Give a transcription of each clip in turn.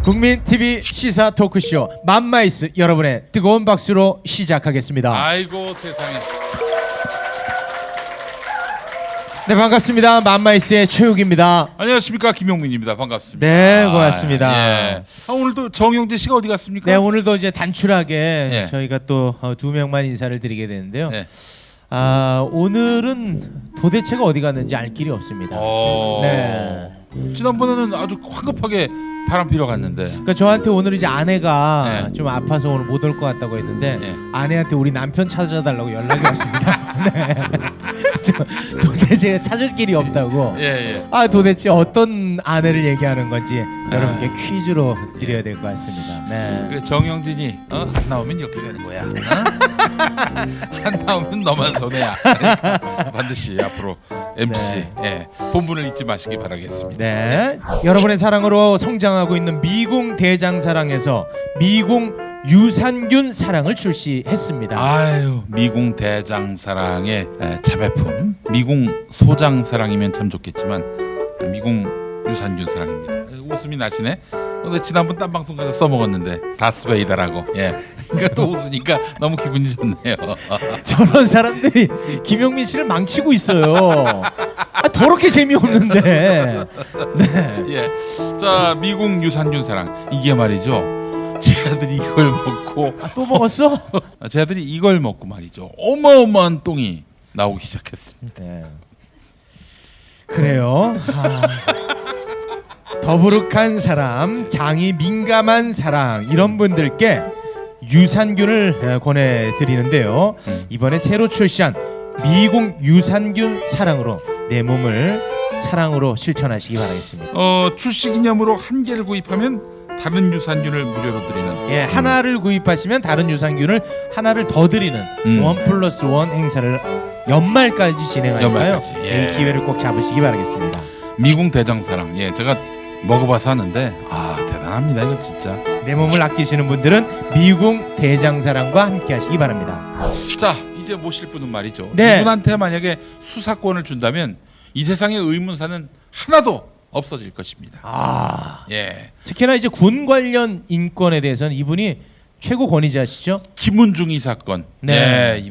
국민 TV 시사 토크쇼 맘마이스 여러분의 뜨거운 박수로 시작하겠습니다. 아이고 세상에. 네, 반갑습니다. 맘마이스의 최욱입니다. 안녕하십니까, 김용민입니다. 반갑습니다. 네, 고맙습니다. 예. 오늘도 정영재 씨가 어디 갔습니까? 네, 오늘도 이제 단출하게 예. 저희가 또 두 명만 인사를 드리게 되는데요. 예. 오늘은 도대체가 어디 갔는지 알 길이 없습니다. 네. 지난번에는 아주 황급하게 바람 피러 갔는데. 그러니까 저한테 오늘 이제 아내가 네. 좀 아파서 오늘 못 올 것 같다고 했는데 네. 아내한테 우리 남편 찾아달라고 연락이 왔습니다. 네. 도대체 찾을 길이 없다고. 예. 도대체 어떤 아내를 얘기하는 건지 여러분께 퀴즈로 드려야 될 것 같습니다. 네. 그래, 정영진이 안 나오면 이렇게 되는 거야. 안 나오면 너만 손해야. 그러니까 반드시 앞으로 MC 본분을 잊지 마시기 바라겠습니다. 네. 여러분의 사랑으로 성장하고 있는 미궁 대장사랑에서 미궁 유산균 사랑을 출시했습니다. 아유, 미궁 대장사랑의 자매품 미궁 소장사랑이면 참 좋겠지만 미궁 유산균 사랑입니다. 웃음이 나시네. 근데 지난번 딴 방송 가서 써먹었는데 다스베이다라고. 또 웃으니까 너무 기분이 좋네요. 저런 사람들이 김용민 씨를 망치고 있어요. 더럽게 재미없는데. 네. 자, 미궁 유산균 사랑, 이게 말이죠, 제 아들이 이걸 먹고 또 먹었어? 제 아들이 이걸 먹고 말이죠, 어마어마한 똥이 나오기 시작했습니다. 네. 그래요. 더부룩한 사람, 장이 민감한 사람, 이런 분들께 유산균을 권해드리는데요. 이번에 새로 출시한 미궁 유산균 사랑으로 내 몸을 사랑으로 실천하시기 바라겠습니다. 출시 기념으로 한 개를 구입하면 다른 유산균을 무료로 드리는. 하나를 구입하시면 다른 유산균을 하나를 더 드리는 1+1 행사를 연말까지 진행하니까요. 연말까지, 이 기회를 꼭 잡으시기 바라겠습니다. 미궁 대장사랑, 제가 먹어봐서 하는데 대단합니다. 이거 진짜. 내 몸을 아끼시는 분들은 미궁 대장사랑과 함께 하시기 바랍니다. 자, 이제 모실 분은 말이죠. 네. 이분한테 만약에 수사권을 준다면 이 세상의 의문사는 하나도 없어질 것입니다. 특히나 이제 군 관련 인권에 대해서는 이분이 최고 권위자시죠? 김은중이 사건. 네.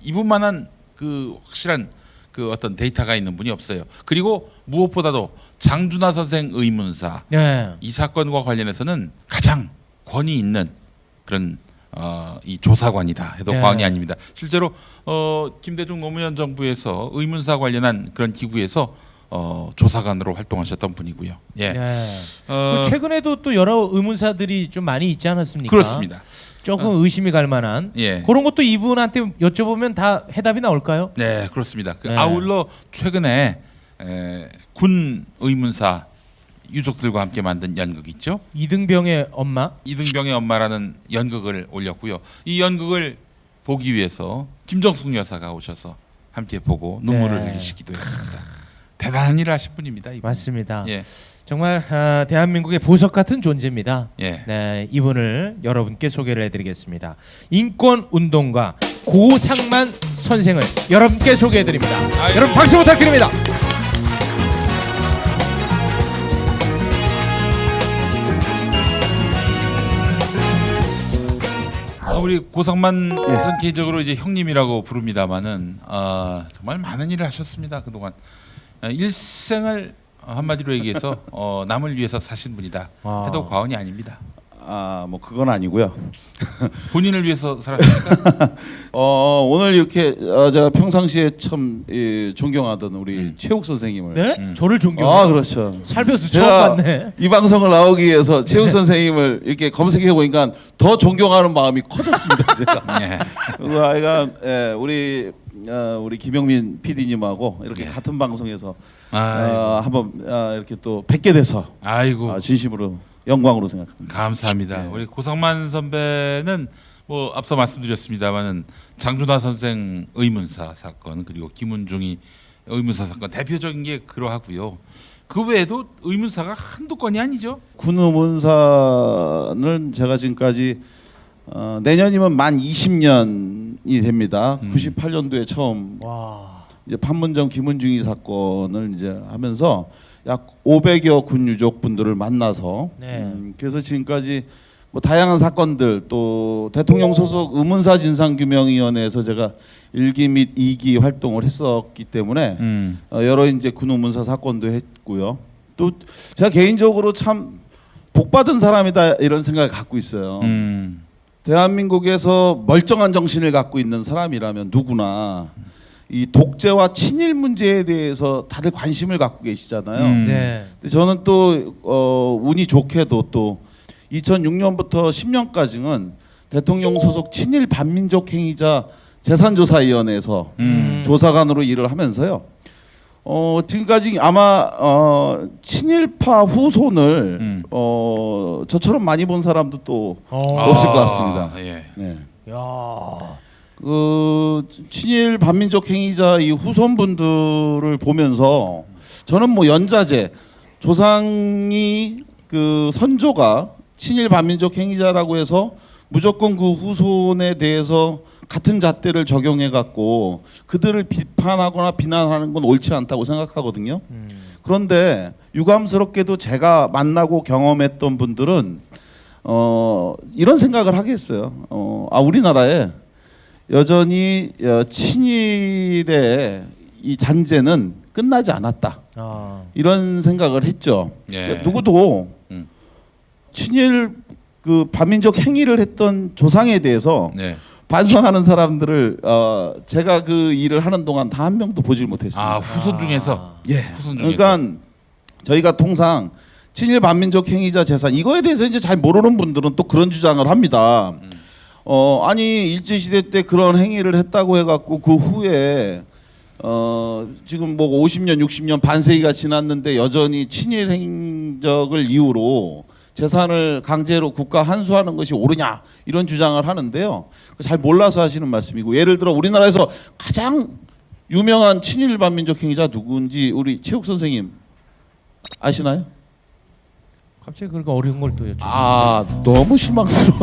이분만한 그 확실한 그 어떤 데이터가 있는 분이 없어요. 그리고 무엇보다도 장준하 선생 의문사, 이 사건과 관련해서는 가장 권위 있는 그런 이 조사관이다 해도 과언이 아닙니다. 실제로 김대중 노무현 정부에서 의문사 관련한 그런 기구에서 조사관으로 활동하셨던 분이고요. 최근에도 또 여러 의문사들이 좀 많이 있지 않았습니까? 그렇습니다. 조금 의심이 갈 만한 그런 것도 이분한테 여쭤보면 다 해답이 나올까요? 네, 그렇습니다. 아울러 최근에 군 의문사 유족들과 함께 만든 연극 있죠. 이등병의 엄마. 이등병의 엄마라는 연극을 올렸고요. 이 연극을 보기 위해서 김정숙 여사가 오셔서 함께 보고 눈물을 흘리시기도 했습니다. 대단한 일을 하신 분입니다. 이분. 맞습니다. 정말 대한민국의 보석 같은 존재입니다. 네, 이분을 여러분께 소개를 해드리겠습니다. 인권 운동가 고상만 선생을 여러분께 소개해드립니다. 여러분 박수 부탁드립니다. 우리 고상만 전 개인적으로 이제 형님이라고 부릅니다만은 정말 많은 일을 하셨습니다. 그동안 일생을 한마디로 얘기해서 남을 위해서 사신 분이다 해도 과언이 아닙니다. 뭐 그건 아니고요. 본인을 위해서 살았습니까? 오늘 이렇게 제가 평상시에 참 존경하던 우리 최욱 선생님을. 네? 저를 존경해요? 그렇죠. 살면서 처음 봤네. 이 방송을 나오기 위해서 최욱 선생님을 이렇게 검색해 보니까 더 존경하는 마음이 커졌습니다. 제가. 그리고 아이가 우리 김용민 PD님하고 이렇게 같은 방송에서 한번 이렇게 또 뵙게 돼서 진심으로 영광으로 생각합니다. 감사합니다. 우리 고상만 선배는 뭐 앞서 말씀드렸습니다만은 장준하 선생 의문사 사건 그리고 김은중이 의문사 사건 대표적인 게 그러하고요. 그 외에도 의문사가 한두 건이 아니죠. 군 의문사는 제가 지금까지 내년이면 만 20년이 됩니다. 98년도에 처음 이제 판문점 김은중이 사건을 이제 하면서 약 500여 군 유족분들을 만나서 그래서 지금까지 뭐 다양한 사건들 또 대통령 소속 의문사 진상규명위원회에서 제가 1기 및 2기 활동을 했었기 때문에 여러 이제 군 의문사 사건도 했고요. 또 제가 개인적으로 참 복받은 사람이다 이런 생각을 갖고 있어요. 대한민국에서 멀쩡한 정신을 갖고 있는 사람이라면 누구나 이 독재와 친일 문제에 대해서 다들 관심을 갖고 계시잖아요. 근데 저는 또 운이 좋게도 또 2006년부터 10년까지는 대통령 소속 친일 반민족 행위자 재산조사위원회에서 조사관으로 일을 하면서요. 지금까지 아마 친일파 후손을 저처럼 많이 본 사람도 또 없을 것 같습니다. 예. 네. 야. 그 친일 반민족 행위자 이 후손분들을 보면서 저는 뭐 연자제 조상이 그 선조가 친일 반민족 행위자라고 해서 무조건 그 후손에 대해서 같은 잣대를 적용해 갖고 그들을 비판하거나 비난하는 건 옳지 않다고 생각하거든요. 그런데 유감스럽게도 제가 만나고 경험했던 분들은 이런 생각을 하겠어요. 우리나라에 여전히 친일의 이 잔재는 끝나지 않았다. 이런 생각을 했죠. 예. 그러니까 누구도 친일 그 반민족 행위를 했던 조상에 대해서 반성하는 사람들을 제가 그 일을 하는 동안 다 한 명도 보질 못했습니다. 후손 중에서. 예. 후손 중에서. 그러니까 저희가 통상 친일 반민족 행위자 재산 이거에 대해서 이제 잘 모르는 분들은 또 그런 주장을 합니다. 아니 일제 시대 때 그런 행위를 했다고 해갖고 그 후에 지금 뭐 50년, 60년 반세기가 지났는데 여전히 친일 행적을 이유로 재산을 강제로 국가 환수하는 것이 옳으냐 이런 주장을 하는데요. 잘 몰라서 하시는 말씀이고 예를 들어 우리나라에서 가장 유명한 친일 반민족 행위자 누군지 우리 최욱 선생님 아시나요? 갑자기 그렇게 어려운 걸 또 여쭤. 너무 실망스러워.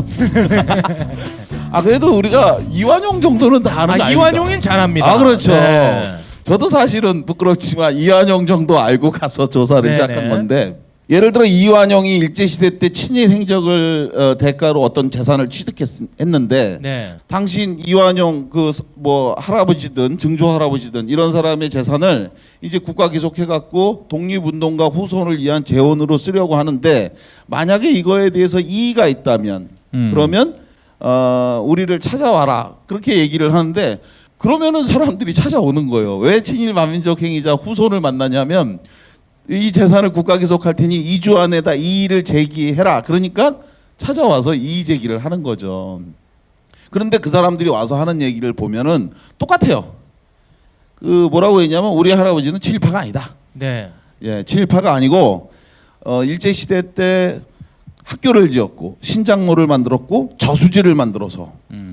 그래도 우리가 이완용 정도는 다 아는 거 아닙니까? 이완용인 잘합니다. 그렇죠. 네. 저도 사실은 부끄럽지만 이완용 정도 알고 가서 조사를 네네. 시작한 건데 예를 들어 이완용이 일제시대 때 친일 행적을 대가로 어떤 재산을 취득했는데 당신 이완용 그 뭐 할아버지든 증조 할아버지든 이런 사람의 재산을 이제 국가 기속해갖고 독립운동가 후손을 위한 재원으로 쓰려고 하는데 만약에 이거에 대해서 이의가 있다면 그러면 우리를 찾아와라 그렇게 얘기를 하는데 그러면은 사람들이 찾아오는 거예요. 왜 친일 반민족 행위자 후손을 만나냐면 이 재산을 국가 기속할 테니 2주 안에다 이의를 제기해라. 그러니까 찾아와서 이의 제기를 하는 거죠. 그런데 그 사람들이 와서 하는 얘기를 보면은 똑같아요. 그 뭐라고 했냐면 우리 할아버지는 친일파가 아니다. 예, 친일파가 아니고 일제 시대 때 학교를 지었고 신장로를 만들었고 저수지를 만들어서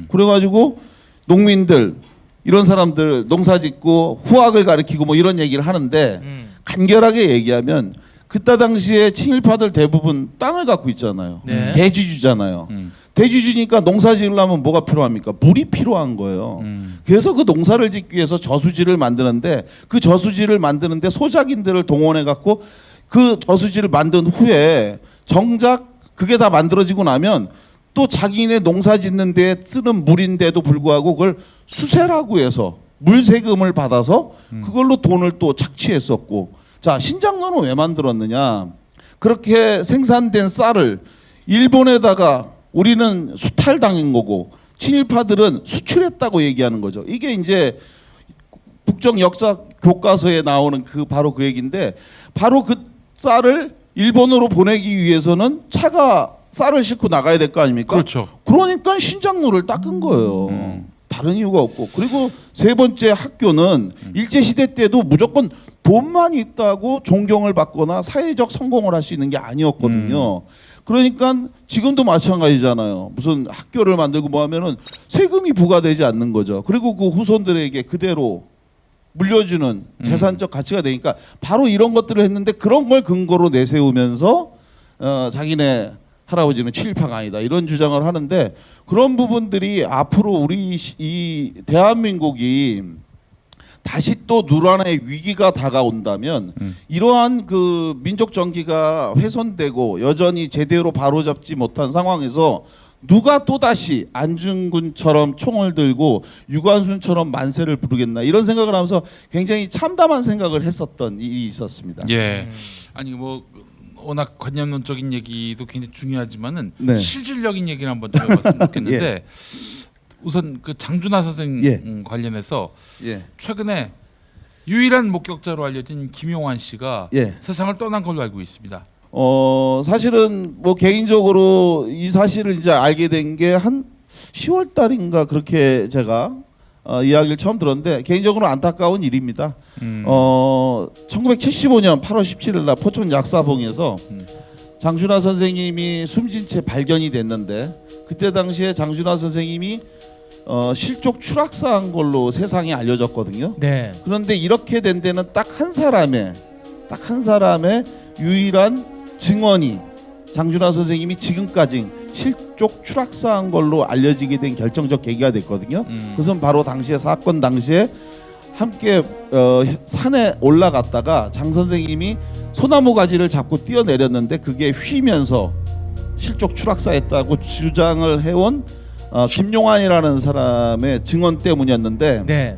그래가지고 농민들 이런 사람들 농사짓고 후학을 가르치고 뭐 이런 얘기를 하는데 간결하게 얘기하면 그때 당시에 친일파들 대부분 땅을 갖고 있잖아요. 대주주잖아요. 대주주니까 농사 지으려면 뭐가 필요합니까? 물이 필요한 거예요. 그래서 그 농사를 짓기 위해서 저수지를 만드는데 그 저수지를 만드는데 소작인들을 동원해 갖고 그 저수지를 만든 후에 정작 그게 다 만들어지고 나면 또 자기네 농사 짓는 데 쓰는 물인데도 불구하고 그걸 수세라고 해서 물세금을 받아서 그걸로 돈을 또 착취했었고 자 신장로는 왜 만들었느냐 그렇게 생산된 쌀을 일본에다가 우리는 수탈당한 거고 친일파들은 수출했다고 얘기하는 거죠. 이게 이제 국정 역사 교과서에 나오는 그 바로 그 얘기인데 바로 그 쌀을 일본으로 보내기 위해서는 차가 쌀을 싣고 나가야 될 거 아닙니까? 그렇죠. 그러니까 신장로를 닦은 거예요. 다른 이유가 없고 그리고 세 번째 학교는 일제 시대 때도 무조건 돈만 있다고 존경을 받거나 사회적 성공을 할 수 있는 게 아니었거든요. 그러니까 지금도 마찬가지잖아요. 무슨 학교를 만들고 뭐 하면은 세금이 부과되지 않는 거죠. 그리고 그 후손들에게 그대로 물려주는 재산적 가치가 되니까 바로 이런 것들을 했는데 그런 걸 근거로 내세우면서 자기네 할아버지는 친일파가 아니다 이런 주장을 하는데 그런 부분들이 앞으로 우리 이 대한민국이 다시 또 누란의 위기가 다가온다면 이러한 그 민족 정기가 훼손되고 여전히 제대로 바로잡지 못한 상황에서 누가 또다시 안중근처럼 총을 들고 유관순처럼 만세를 부르겠나 이런 생각을 하면서 굉장히 참담한 생각을 했었던 일이 있었습니다. 예. 아니 뭐 워낙 관념론적인 얘기도 굉장히 중요하지만은 네. 실질적인 얘기를 한번 좀 해봤으면 좋겠는데 예. 우선 그 장준하 선생 예. 관련해서 예. 최근에 유일한 목격자로 알려진 김용환 씨가 예. 세상을 떠난 걸로 알고 있습니다. 사실은 뭐 개인적으로 이 사실을 이제 알게 된 게 한 10월 달인가 그렇게 제가 이야기를 처음 들었는데 개인적으로 안타까운 일입니다. 1975년 8월 17일 날 포천 약사봉에서 장준하 선생님이 숨진 채 발견이 됐는데 그때 당시에 장준하 선생님이 실족 추락사한 걸로 세상에 알려졌거든요. 네. 그런데 이렇게 된 데는 딱 한 사람의 유일한 증언이 장준하 선생님이 지금까지 실족 추락사한 걸로 알려지게 된 결정적 계기가 됐거든요. 그것은 바로 당시에 사건 당시에 함께 산에 올라갔다가 장 선생님이 소나무 가지를 잡고 뛰어내렸는데 그게 휘면서 실족 추락사했다고 주장을 해온 김용환이라는 사람의 증언 때문이었는데 네.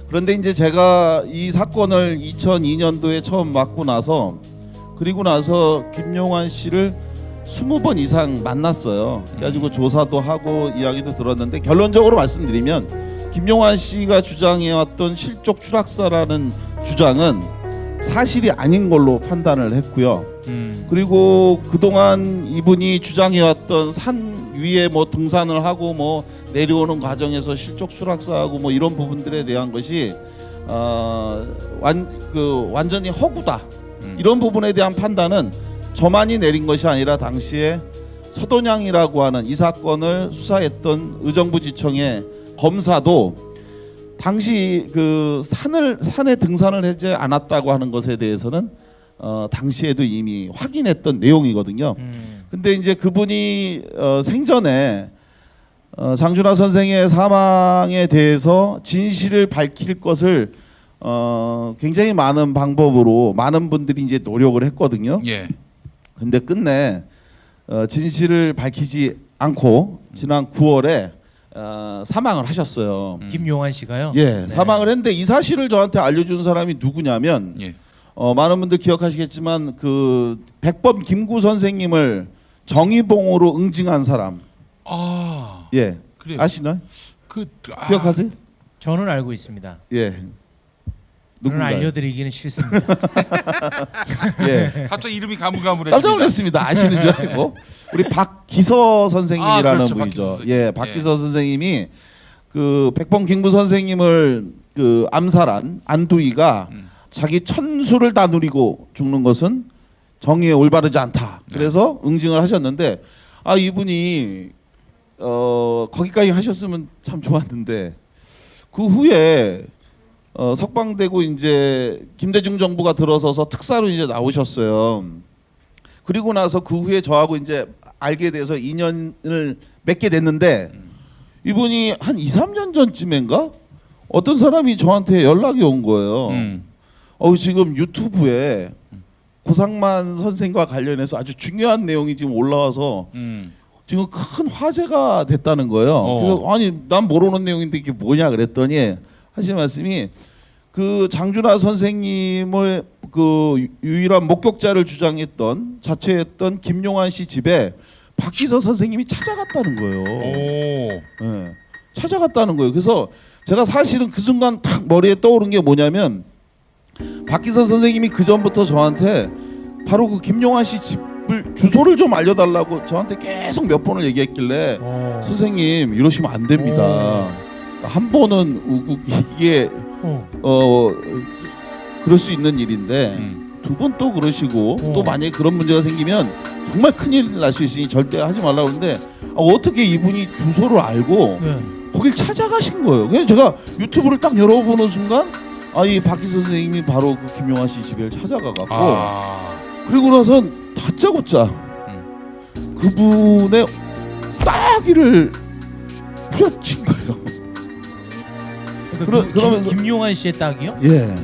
그런데 이제 제가 이 사건을 2002년도에 처음 맡고 나서 그리고 나서 김용환 씨를 20번 이상 만났어요. 그래가지고 조사도 하고 이야기도 들었는데 결론적으로 말씀드리면 김용환 씨가 주장해왔던 실족 추락사라는 주장은 사실이 아닌 걸로 판단을 했고요. 그리고 그동안 이분이 주장해왔던 산 위에 뭐 등산을 하고 뭐 내려오는 과정에서 실족 추락사하고 뭐 이런 부분들에 대한 것이 완전히 허구다. 이런 부분에 대한 판단은 저만이 내린 것이 아니라 당시에 서돈양이라고 하는 이 사건을 수사했던 의정부지청의 검사도 당시 그 산에 등산을 하지 않았다고 하는 것에 대해서는 당시에도 이미 확인했던 내용이거든요. 근데 이제 그분이 생전에 장준하 선생의 사망에 대해서 진실을 밝힐 것을 굉장히 많은 방법으로 많은 분들이 이제 노력을 했거든요. 예. 근데 끝내 진실을 밝히지 않고 지난 9월에 사망을 하셨어요. 김용환 씨가요? 예, 네. 사망을 했는데 이 사실을 저한테 알려준 사람이 누구냐면 예. 많은 분들 기억하시겠지만 그 백범 김구 선생님을 정의봉으로 응징한 사람. 아, 예, 그래요. 아시나요? 아, 기억하세요? 저는 알고 있습니다. 예. 저는 누군가요? 알려드리기는 싫습니다. 예. 갑자기 이름이 가물가물해집니다. 깜짝 놀랐습니다. 아시는 줄 알고 우리 박기서 선생님이라는 그렇죠. 분이죠. 박기서 예, 박기서 선생님이 그 백범 김구 선생님을 그 암살한 안두희가 자기 천수를 다 누리고 죽는 것은 정의에 올바르지 않다. 그래서 응징을 하셨는데 이분이 거기까지 하셨으면 참 좋았는데 그 후에 석방되고 이제 김대중 정부가 들어서서 특사로 이제 나오셨어요. 그리고 나서 그 후에 저하고 이제 알게 돼서 인연을 맺게 됐는데 이분이 한 2, 3년 전쯤인가 어떤 사람이 저한테 연락이 온 거예요. 지금 유튜브에 고상만 선생과 관련해서 아주 중요한 내용이 지금 올라와서 지금 큰 화제가 됐다는 거예요. 그래서 아니 난 모르는 내용인데 이게 뭐냐 그랬더니 하신 말씀이 그 장준하 선생님의 그 유일한 목격자를 자처했던 김용환 씨 집에 박기서 선생님이 찾아갔다는 거예요. 네, 찾아갔다는 거예요. 그래서 제가 사실은 그 순간 탁 머리에 떠오른 게 뭐냐면 박기서 선생님이 그 전부터 저한테 바로 그 김용환 씨 집을 주소를 좀 알려달라고 저한테 계속 몇 번을 얘기했길래 선생님 이러시면 안 됩니다. 한 번은 이게 그럴 수 있는 일인데 두 번 또 그러시고 또 만약에 그런 문제가 생기면 정말 큰일 날 수 있으니 절대 하지 말라고 그러는데 어떻게 이분이 주소를 알고 거길 찾아가신 거예요. 그냥 제가 유튜브를 딱 열어보는 순간 이 박기서 선생님이 바로 그 김용환 씨 집에 찾아가갖고 그리고 나선 다짜고짜 그분의 따귀를 후려친 거예요. 그러면서 김용환 씨의 딱이요? 예,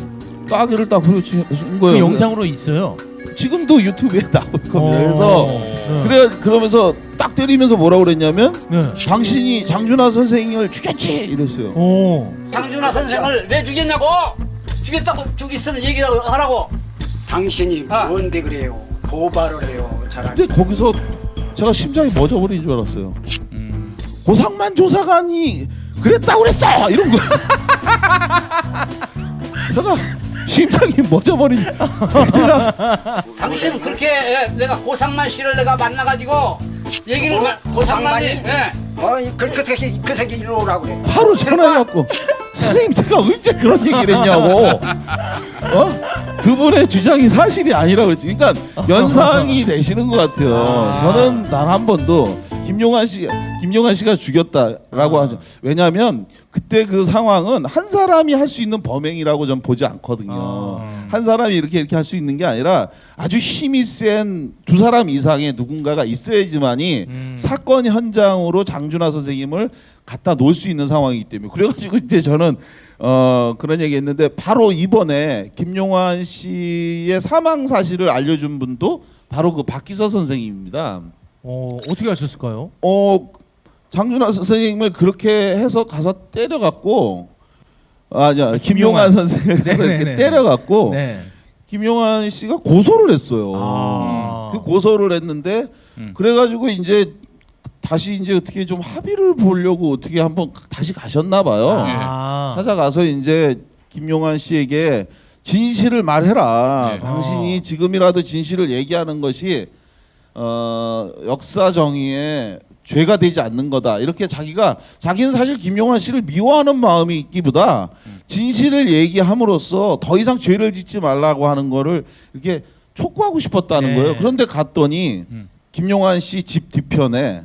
따기를 딱 그렇지 한 거예요. 그 영상으로 있어요. 지금도 유튜브에 나올 겁니다. 그래서 네. 그러면서 딱 때리면서 뭐라고 그랬냐면 네. 당신이 장준하 선생님을 죽였지 이랬어요. 오. 장준하 선생을 왜 죽였냐고? 죽였다고 죽였으면 얘기를 하라고. 당신이 뭔데 그래요? 고발을 해요. 잘하니. 근데 거기서 제가 심장이 멎어버린 줄 알았어요. 고상만 조사관이 그랬다고 그랬어 이런 거. 제가 심장이 멎어버린. 제가 당신은 그렇게 내가 고상만 씨를 내가 만나가지고 얘기를 고상만이? 예. 그 새끼 일로 오라고 그래. 바로 전화해갖고 선생님 제가 언제 그런 얘기를 했냐고. 그분의 주장이 사실이 아니라고 그랬지. 그러니까 연상이 되시는 것 같아요. 저는 단 한 번도 김용환 씨가 죽였다라고 하죠. 왜냐하면 그때 그 상황은 한 사람이 할 수 있는 범행이라고 전 보지 않거든요. 한 사람이 이렇게 할 수 있는 게 아니라 아주 힘이 센 두 사람 이상의 누군가가 있어야지만이 사건 현장으로 장준하 선생님을 갖다 놓을 수 있는 상황이기 때문에 그래가지고 이제 저는 그런 얘기했는데 바로 이번에 김용환 씨의 사망 사실을 알려준 분도 바로 그 박기서 선생님입니다. 어떻게 하셨을까요? 장준하 선생님을 그렇게 해서 가서 때려갖고 김용환 선생을 가서 이렇게 때려갖고 네. 김용환 씨가 고소를 했어요. 그 고소를 했는데 그래가지고 이제 다시 이제 어떻게 좀 합의를 보려고 어떻게 한번 다시 가셨나 봐요. 찾아가서 이제 김용환 씨에게 진실을 말해라. 당신이 지금이라도 진실을 얘기하는 것이 역사 정의에 죄가 되지 않는 거다. 이렇게 자기는 사실 김용환 씨를 미워하는 마음이 있기보다 진실을 얘기함으로써 더 이상 죄를 짓지 말라고 하는 거를 이렇게 촉구하고 싶었다는 거예요. 그런데 갔더니 김용환 씨 집 뒤편에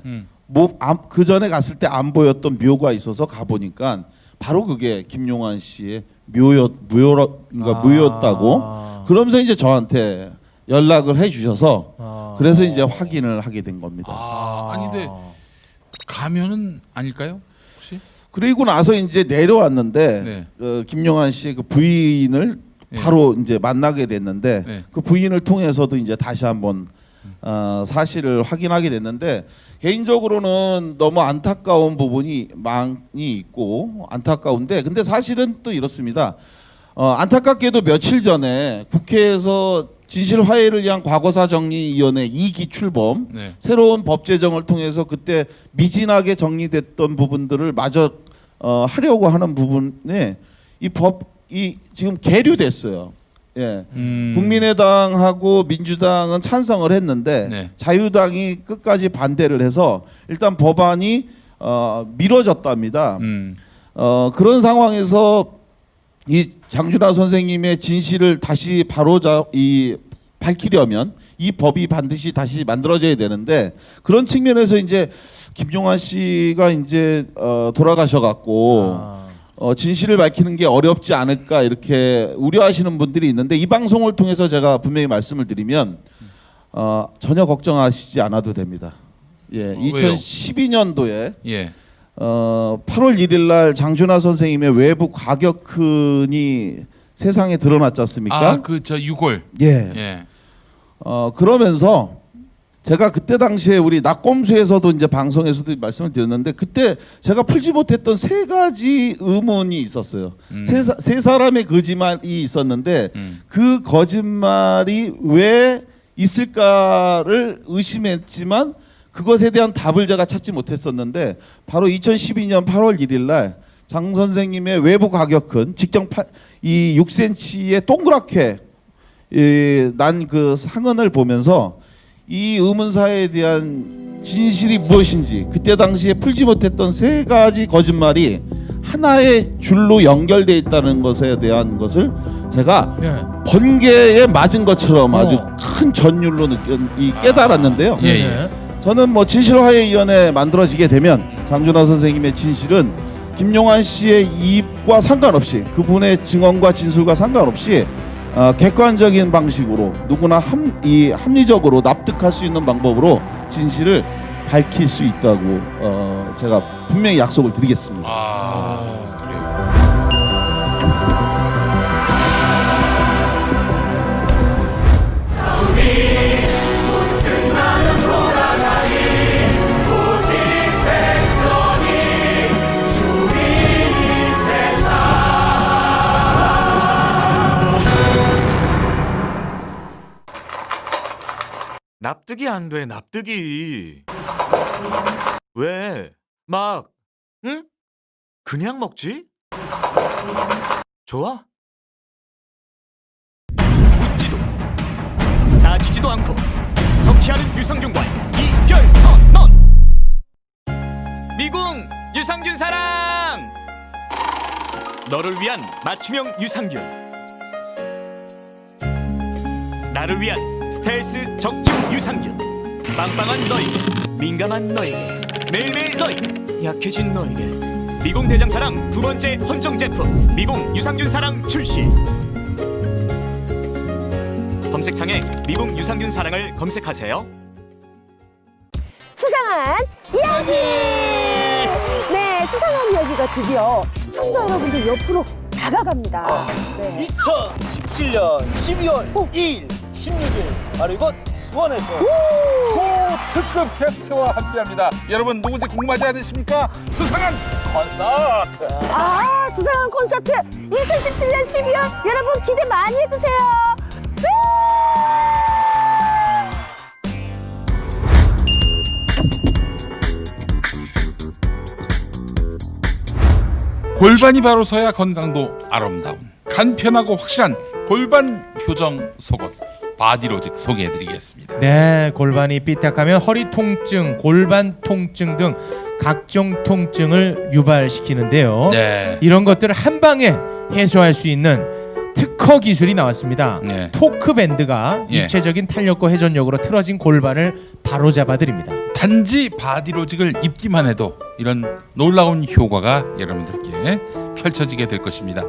그 전에 갔을 때 안 보였던 묘가 있어서 가보니까 바로 그게 김용환 씨의 묘였다고. 그러면서 이제 저한테 연락을 해주셔서 그래서 이제 확인을 하게 된 겁니다. 아닌데 가면은 아닐까요? 혹시? 그리고 나서 이제 내려왔는데 네. 김용환 씨의 그 부인을 바로 이제 만나게 됐는데 그 부인을 통해서도 이제 다시 한번 사실을 확인하게 됐는데 개인적으로는 너무 안타까운 부분이 많이 있고 안타까운데 근데 사실은 또 이렇습니다. 안타깝게도 며칠 전에 국회에서 진실화해를 위한 과거사정리위원회 2기 출범 새로운 법 제정을 통해서 그때 미진하게 정리됐던 부분들을 마저 하려고 하는 부분에 이 법이 지금 계류됐어요. 예. 국민의당하고 민주당은 찬성을 했는데 자유당이 끝까지 반대를 해서 일단 법안이 미뤄졌답니다. 그런 상황에서 이 장준하 선생님의 진실을 다시 밝히려면 이 법이 반드시 다시 만들어져야 되는데 그런 측면에서 이제 김용환 씨가 이제 돌아가셔갖고 진실을 밝히는 게 어렵지 않을까 이렇게 우려하시는 분들이 있는데 이 방송을 통해서 제가 분명히 말씀을 드리면 전혀 걱정하시지 않아도 됩니다. 예, 2012년도에 8월 1일 날 장준하 선생님의 외부 과격근이 세상에 드러났지 않습니까? 저 유골. 예. 그러면서 제가 그때 당시에 우리 낙검수에서도 이제 방송에서도 말씀을 드렸는데 그때 제가 풀지 못했던 세 가지 의문이 있었어요. 세 사람의 거짓말이 있었는데 그 거짓말이 왜 있을까를 의심했지만 그것에 대한 답을 제가 찾지 못했었는데 바로 2012년 8월 1일 날 장 선생님의 외부 과격근 직경 이 6cm의 동그랗게 난 그 상흔을 보면서 이 의문사에 대한 진실이 무엇인지 그때 당시에 풀지 못했던 세 가지 거짓말이 하나의 줄로 연결되어 있다는 것에 대한 것을 제가 번개에 맞은 것처럼 아주 큰 전율로 깨달았는데요. 저는 뭐 진실화해위원회 만들어지게 되면 장준하 선생님의 진실은 김용환 씨의 이입과 상관없이 그분의 증언과 진술과 상관없이 객관적인 방식으로 누구나 합리적으로 납득할 수 있는 방법으로 진실을 밝힐 수 있다고 제가 분명히 약속을 드리겠습니다. 그래요. 납득이 안 돼, 납득이. 왜? 막, 응? 그냥 먹지? 좋아? 묻지도 따지지도 않고 성취하는 유산균과 이별선언. 미궁 유산균 사랑, 너를 위한 맞춤형 유산균, 나를 위한 스트레스 적중 유산균, 빵빵한 너에게, 민감한 너에게, 매일매일 너에게, 약해진 너에게. 미궁 대장사랑 두 번째 헌정 제품 미궁 유산균 사랑 출시. 검색창에 미궁 유산균 사랑을 검색하세요. 수상한 이야기! 네, 수상한 이야기가 드디어 시청자 여러분들 옆으로 다가갑니다. 네. 2017년 12월 2일, 16일 바로 이곳 수원에서 초특급 게스트와 함께합니다. 여러분 누군지 궁금하지 않으십니까? 수상한 콘서트. 아, 수상한 콘서트 2017년 12월 여러분 기대 많이 해주세요. 골반이 바로 서야 건강도 아름다운 간편하고 확실한 골반 교정 속옷 바디로직 소개해드리겠습니다. 네, 골반이 삐딱하면 허리 통증, 골반 통증 등 각종 통증을 유발시키는데요. 네. 이런 것들을 한 방에 해소할 수 있는 특허 기술이 나왔습니다. 네. 토크밴드가 예. 입체적인 탄력과 회전력으로 틀어진 골반을 바로잡아 드립니다. 단지 바디로직을 입기만 해도 이런 놀라운 효과가 여러분들께 펼쳐지게 될 것입니다.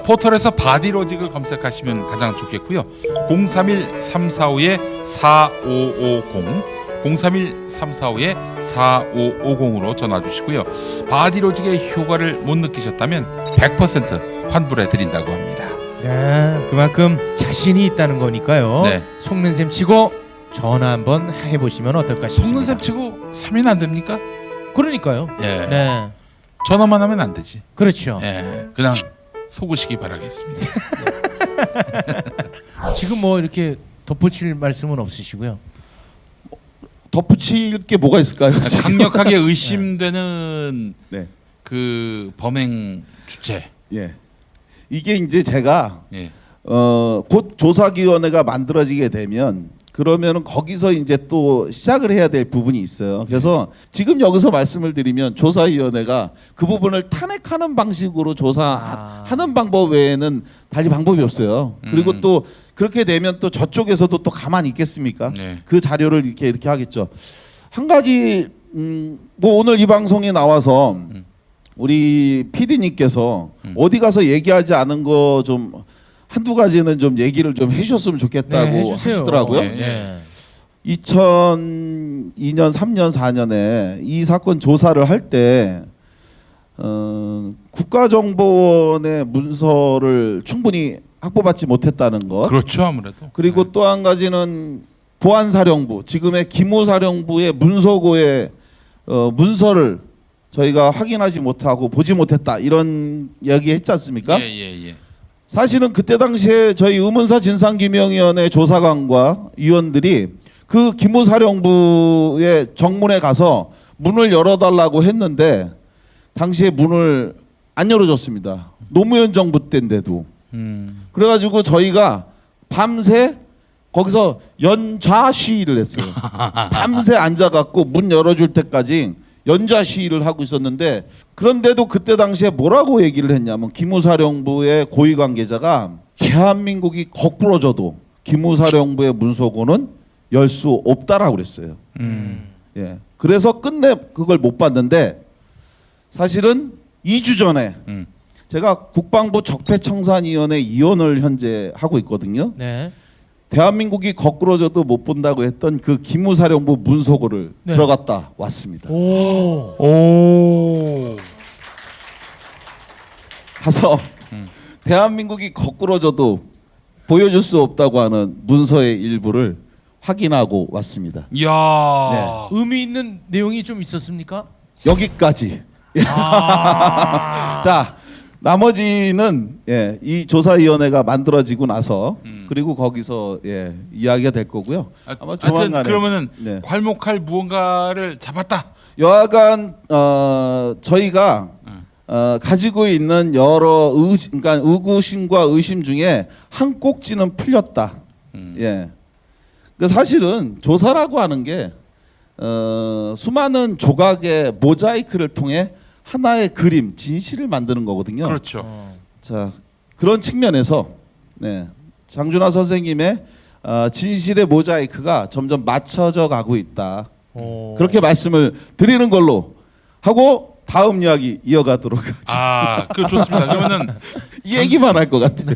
포털에서 바디로직을 검색하시면 가장 좋겠고요. 031-345-4550 031-345-4550으로 전화 주시고요. 바디로직의 효과를 못 느끼셨다면 100% 환불해 드린다고 합니다. 네, 그만큼 자신이 있다는 거니까요. 네. 속는 셈 치고 전화 한번 해보시면 어떨까 싶습니다. 속는 셈 치고 사면 안 됩니까? 그러니까요. 예. 네, 전화만 하면 안 되지. 그렇죠. 예. 그냥 속으시기 바라겠습니다. 지금 뭐 이렇게 덧붙일 말씀은 없으시고요. 덧붙일 게 뭐가 있을까요? 강력하게 의심되는 네. 그 범행 주체. 예. 이게 이제 제가 예. 곧 조사위원회가 만들어지게 되면 그러면은 거기서 이제 또 시작을 해야 될 부분이 있어요. 그래서 지금 여기서 말씀을 드리면 조사위원회가 그 부분을 탄핵하는 방식으로 조사하는 방법 외에는 달리 방법이 없어요. 그리고 또 그렇게 되면 또 저쪽에서도 또 가만히 있겠습니까? 네. 그 자료를 이렇게 하겠죠. 한 가지 뭐 오늘 이 방송에 나와서 우리 PD님께서 어디 가서 얘기하지 않은 거 좀 한두 가지는 좀 얘기를 좀 해주셨으면 좋겠다고 네, 해주세요. 하시더라고요. 네. 2002년, 3년, 4년에 이 사건 조사를 할 때 국가정보원의 문서를 충분히 확보받지 못했다는 것. 그렇죠, 아무래도. 그리고 또 한 가지는 보안사령부, 지금의 기무사령부의 문서고의 문서를 저희가 확인하지 못하고 보지 못했다 이런 이야기 했지 않습니까? 예. 사실은 그때 당시에 저희 의문사 진상규명위원회 조사관과 위원들이 그 기무사령부의 정문에 가서 문을 열어달라고 했는데 당시에 문을 안 열어줬습니다. 노무현 정부 때인데도. 그래가지고 저희가 밤새 거기서 연좌 시위를 했어요. 밤새 앉아갖고 문 열어줄 때까지 연좌 시위를 하고 있었는데 그런데도 그때 당시에 뭐라고 얘기를 했냐면 기무사령부의 고위 관계자가 대한민국이 거꾸로 져도 기무사령부의 문서고는 열 수 없다라고 그랬어요. 예. 그래서 끝내 그걸 못 봤는데 사실은 2주 전에 제가 국방부 적폐청산위원회 위원을 현재 하고 있거든요. 네. 대한민국이 거꾸로 져도 못 본다고 했던 그 기무사령부 문서고를 네. 들어갔다 왔습니다. 오. 가서 대한민국이 거꾸로 져도 보여줄 수 없다고 하는 문서의 일부를 확인하고 왔습니다. 이야. 네. 의미 있는 내용이 좀 있었습니까? 여기까지. 아. 자, 나머지는 이 조사위원회가 만들어지고 나서 그리고 거기서 이야기가 될 거고요. 아마 조만간에 그러면은 괄목할 무언가를 잡았다. 여하간 저희가 가지고 있는 여러 그러니까 의구심과 의심 중에 한 꼭지는 풀렸다. 그 사실은 조사라고 하는 게 수많은 조각의 모자이크를 통해 하나의 그림, 진실을 만드는 거거든요. 그렇죠. 자, 그런 측면에서 장준하 선생님의 진실의 모자이크가 점점 맞춰져 가고 있다. 그렇게 말씀을 드리는 걸로 하고 다음 이야기 이어가도록 하죠. 그 좋습니다. 그러면은 이 얘기만 할 것 같아요.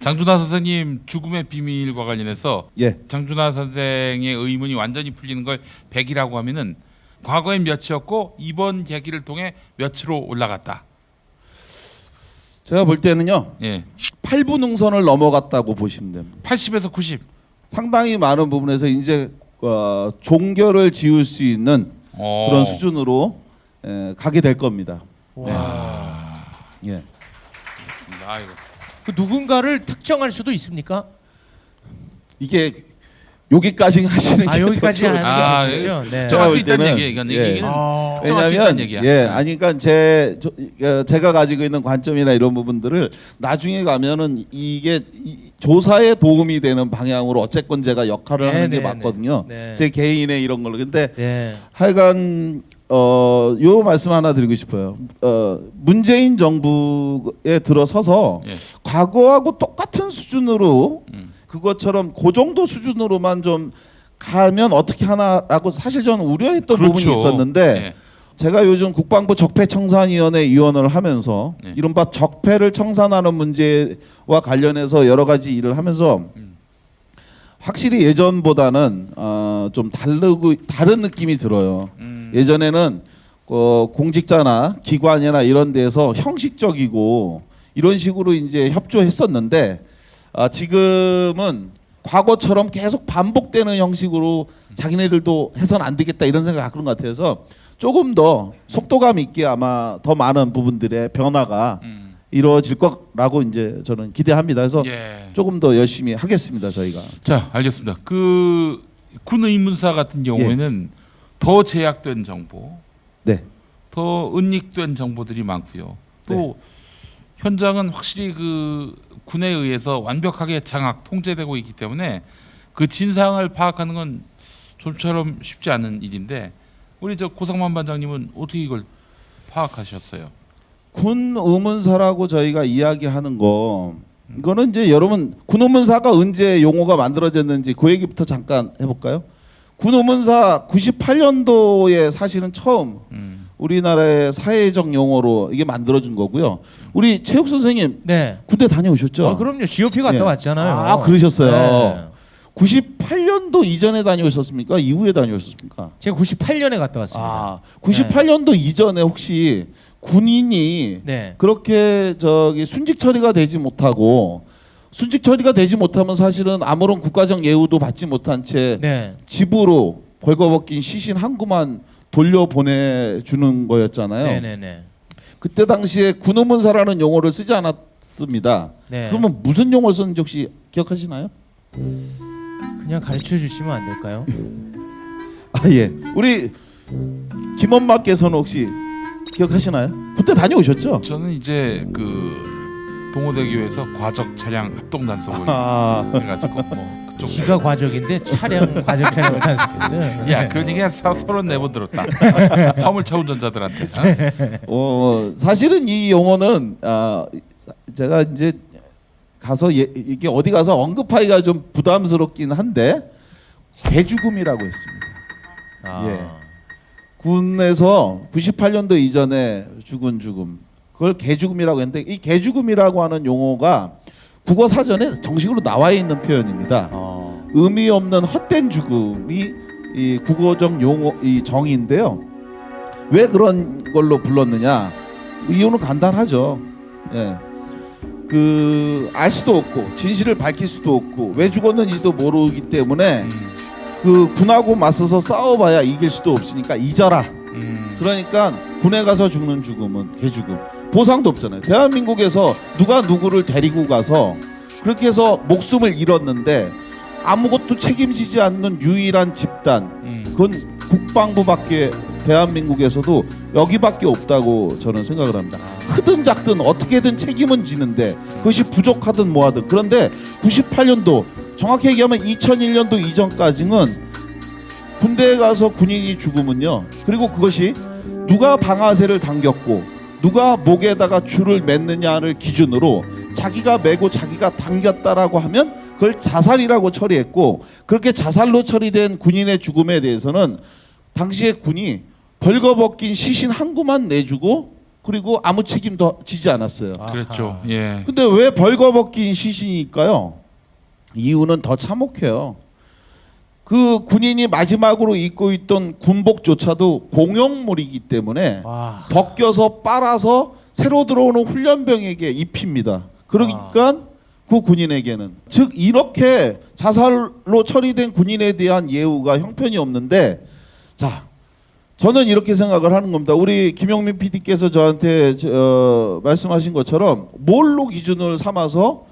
장준하 선생님 죽음의 비밀과 관련해서 장준하 선생의 의문이 완전히 풀리는 걸 100이라고 하면은 과거엔 몇이었고 이번 계기를 통해 몇으로 올라갔다. 제가 볼 때는요. 8부 능선을 넘어갔다고 보시면 됩니다. 80에서 90. 상당히 많은 부분에서 이제 종결을 지을 수 있는 그런 수준으로 가게 될 겁니다. 알겠습니다. 아이고. 그 누군가를 특정할 수도 있습니까? 이게 여기까지 하시는 게 여기까지 하는 게 좋죠. 네. 제가 볼 있다는 때는 얘기예요. 얘기는 왜냐하면 얘기야. 아니 그러니까 제가 가지고 있는 관점이나 이런 부분들을 나중에 가면은 이게 조사에 도움이 되는 방향으로 어쨌건 제가 역할을 하는 게 맞거든요. 제 개인의 이런 걸로. 근데 하여간 요 말씀 하나 드리고 싶어요. 문재인 정부에 들어서서 과거하고 똑같은 수준으로 그것처럼 그 정도 수준으로만 좀 가면 어떻게 하나라고 사실 저는 우려했던 부분이 있었는데 제가 요즘 국방부 적폐청산위원회 위원을 하면서 이른바 적폐를 청산하는 문제와 관련해서 여러 가지 일을 하면서 확실히 예전보다는 좀 다른 느낌이 들어요. 예전에는 공직자나 기관이나 이런 데서 형식적이고 이런 식으로 이제 협조했었는데 지금은 과거처럼 계속 반복되는 형식으로 자기네들도 해서는 안 되겠다 이런 생각을 갖고 있는 것 같아서 조금 더 속도감 있게 아마 더 많은 부분들의 변화가 이루어질 거라고 이제 저는 기대합니다. 그래서 조금 더 열심히 하겠습니다. 저희가. 자, 알겠습니다. 그 군 의문사 같은 경우에는 더 제약된 정보, 더 은닉된 정보들이 많고요. 또 현장은 확실히 그 군에 의해서 완벽하게 장악 통제되고 있기 때문에 그 진상을 파악하는 건 좀처럼 쉽지 않은 일인데 우리 저 고상만 반장님은 어떻게 이걸 파악하셨어요? 군 의문사라고 저희가 이야기하는 거 이거는 이제 여러분 군 의문사가 언제 용어가 만들어졌는지 그 얘기부터 잠깐 해볼까요? 군 의문사 98년도에 사실은 처음 우리나라의 사회적 용어로 이게 만들어진 거고요. 우리 체육 선생님 군대 다녀오셨죠? 그럼요. GOP 갔다 왔잖아요. 그러셨어요. 98년도 이전에 다녀오셨습니까? 이후에 다녀오셨습니까? 제가 98년에 갔다 왔습니다. 98년도 이전에 혹시 군인이 그렇게 순직 처리가 되지 못하고 순직 처리가 되지 못하면 사실은 아무런 국가적 예우도 받지 못한 채 집으로 벌거벗긴 시신 한 구만 돌려보내주는 거였잖아요. 그때 당시에 군의문사라는 용어를 쓰지 않았습니다. 그러면 무슨 용어를 썼는지 혹시 기억하시나요? 그냥 가르쳐 주시면 안 될까요? 우리 김엄마께서는 혹시 기억하시나요? 그때 다녀오셨죠? 저는 이제 그 동호대교에서 과적 차량 합동 단속을 해가지고 그쪽 지가 과적인데 과적 차량을 단속했어요. 야, 그런 얘기 한 34번 들었다. 화물차 운전자들한테. 사실은 이 용어는 제가 이제 가서 이게 어디 가서 언급하기가 좀 부담스럽긴 한데 개죽음이라고 했습니다. 군에서 98년도 이전에 죽은 죽음 그걸 개죽음이라고 했는데 이 개죽음이라고 하는 용어가 국어 사전에 정식으로 나와 있는 표현입니다. 의미 없는 헛된 죽음이 이 국어적 용어 이 정의인데요. 왜 그런 걸로 불렀느냐? 이유는 간단하죠. 알 수도 없고 진실을 밝힐 수도 없고 왜 죽었는지도 모르기 때문에 그 군하고 맞서서 싸워봐야 이길 수도 없으니까 잊어라. 그러니까 군에 가서 죽는 죽음은 개죽음. 보상도 없잖아요. 대한민국에서 누가 누구를 데리고 가서 그렇게 해서 목숨을 잃었는데 아무것도 책임지지 않는 유일한 집단, 그건 국방부밖에 대한민국에서도 여기밖에 없다고 저는 생각을 합니다. 크든 작든 어떻게든 책임은 지는데 그것이 부족하든 뭐하든. 그런데 98년도 정확히 얘기하면 2001년도 이전까지는 군대에 가서 군인이 죽으면요, 그리고 그것이 누가 방아쇠를 당겼고 누가 목에다가 줄을 맸느냐를 기준으로 자기가 메고 자기가 당겼다라고 하면 그걸 자살이라고 처리했고, 그렇게 자살로 처리된 군인의 죽음에 대해서는 당시에 군이 벌거벗긴 시신 한 구만 내주고 그리고 아무 책임도 지지 않았어요. 그렇죠. 예. 근데 왜 벌거벗긴 시신일까요? 이유는 더 참혹해요. 그 군인이 마지막으로 입고 있던 군복조차도 공용물이기 때문에 벗겨서 빨아서 새로 들어오는 훈련병에게 입힙니다. 그러니까 그 군인에게는, 즉 이렇게 자살로 처리된 군인에 대한 예우가 형편이 없는데, 자, 저는 이렇게 생각을 하는 겁니다. 우리 김용민 PD께서 저한테 말씀하신 것처럼 뭘로 기준을 삼아서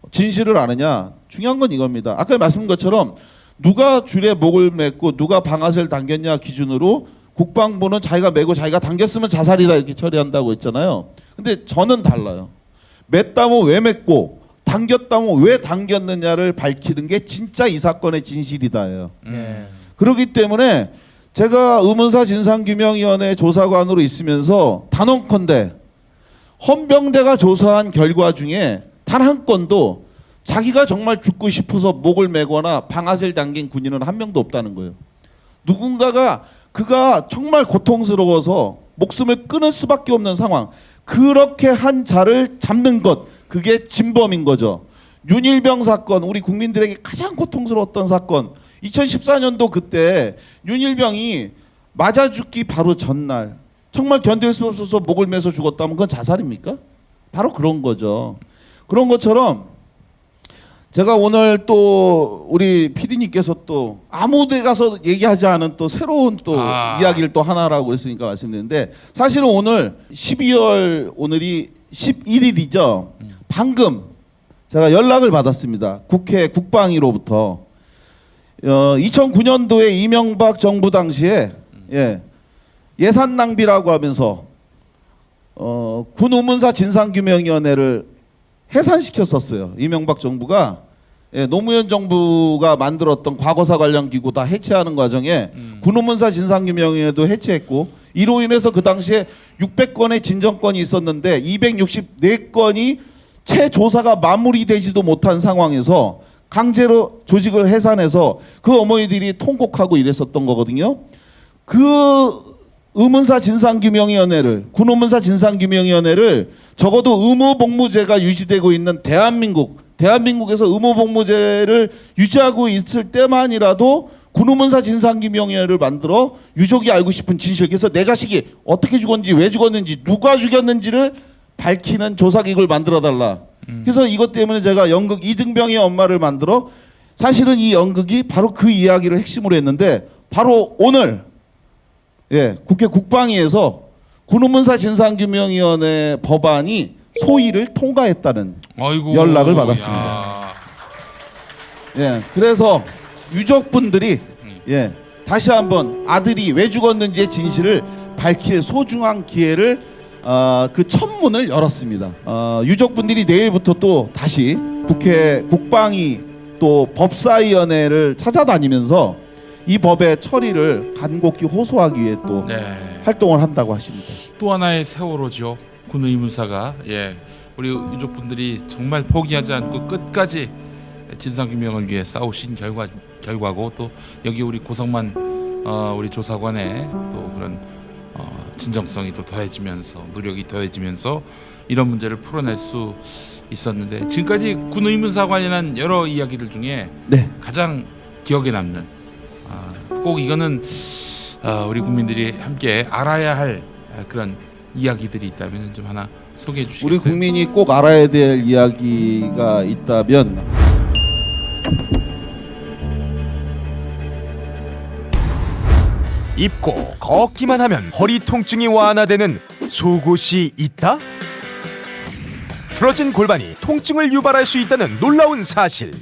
진실을 아느냐, 중요한 건 이겁니다. 아까 말씀드린 것처럼 누가 줄에 목을 맸고 누가 방아쇠를 당겼냐 기준으로 국방부는 자기가 메고 자기가 당겼으면 자살이다 이렇게 처리한다고 했잖아요. 근데 저는 달라요. 맸다면 왜 맸고 당겼다면 왜 당겼느냐를 밝히는 게 진짜 이 사건의 진실이다예요. 그렇기 때문에 제가 의문사 진상규명위원회 조사관으로 있으면서 단언컨대 헌병대가 조사한 결과 중에 단 한 건도 자기가 정말 죽고 싶어서 목을 메거나 방아쇠를 당긴 군인은 한 명도 없다는 거예요. 누군가가 그가 정말 고통스러워서 목숨을 끊을 수밖에 없는 상황, 그렇게 한 자를 잡는 것, 그게 진범인 거죠. 윤일병 사건, 우리 국민들에게 가장 고통스러웠던 사건, 2014년도 그때 윤일병이 맞아 죽기 바로 전날 정말 견딜 수 없어서 목을 매서 죽었다면 그건 자살입니까? 바로 그런 거죠. 그런 것처럼 제가 오늘 또 우리 PD님께서 또 아무데 가서 얘기하지 않은 또 새로운 또 이야기를 또 하나라고 그랬으니까 말씀드리는데, 사실은 오늘 12월 오늘이 11일이죠. 방금 제가 연락을 받았습니다. 국회 국방위로부터 2009년도에 이명박 정부 당시에 예산 낭비라고 하면서 군 의문사 진상규명위원회를 해산시켰었어요. 이명박 정부가 노무현 정부가 만들었던 과거사 관련 기구 다 해체하는 과정에 군 의문사 진상규명위원회도 해체했고, 이로 인해서 그 당시에 600건의 진정건이 있었는데 264건이 채 조사가 마무리되지도 못한 상황에서 강제로 조직을 해산해서 그 어머니들이 통곡하고 이랬었던 거거든요. 그 의문사 진상규명위원회를, 군 의문사 진상규명위원회를 적어도 의무복무제가 유지되고 있는 대한민국에서 의무복무제를 유지하고 있을 때만이라도 군 의문사 진상규명위원회를 만들어 유족이 알고 싶은 진실, 그래서 내 자식이 어떻게 죽었는지, 왜 죽었는지, 누가 죽였는지를 밝히는 조사기구를 만들어달라. 그래서 이것 때문에 제가 연극 이등병의 엄마를 만들어, 사실은 이 연극이 바로 그 이야기를 핵심으로 했는데, 바로 오늘 국회 국방위에서 군의문사 진상규명위원회 법안이 소위를 통과했다는 연락을 받았습니다. 그래서 유족분들이 다시 한번 아들이 왜 죽었는지의 진실을 밝힐 소중한 기회를 그 천문을 열었습니다. 유족분들이 내일부터 또 다시 국회 국방위 또 법사위원회를 찾아다니면서 이 법의 처리를 간곡히 호소하기 위해 또 활동을 한다고 하십니다. 또 하나의 세월호죠. 군 의문사가 우리 유족분들이 정말 포기하지 않고 끝까지 진상규명을 위해 싸우신 결과고, 또 여기 우리 고성만 우리 조사관의 또 그런 진정성이 또 더해지면서, 노력이 더해지면서 이런 문제를 풀어낼 수 있었는데, 지금까지 군 의문사 관련한 여러 이야기들 중에 가장 기억에 남는, 꼭 이거는 우리 국민들이 함께 알아야 할 그런 이야기들이 있다면 좀 하나 소개해 주시겠어요? 우리 국민이 꼭 알아야 될 이야기가 있다면, 입고 걷기만 하면 허리 통증이 완화되는 속옷이 있다? 틀어진 골반이 통증을 유발할 수 있다는 놀라운 사실.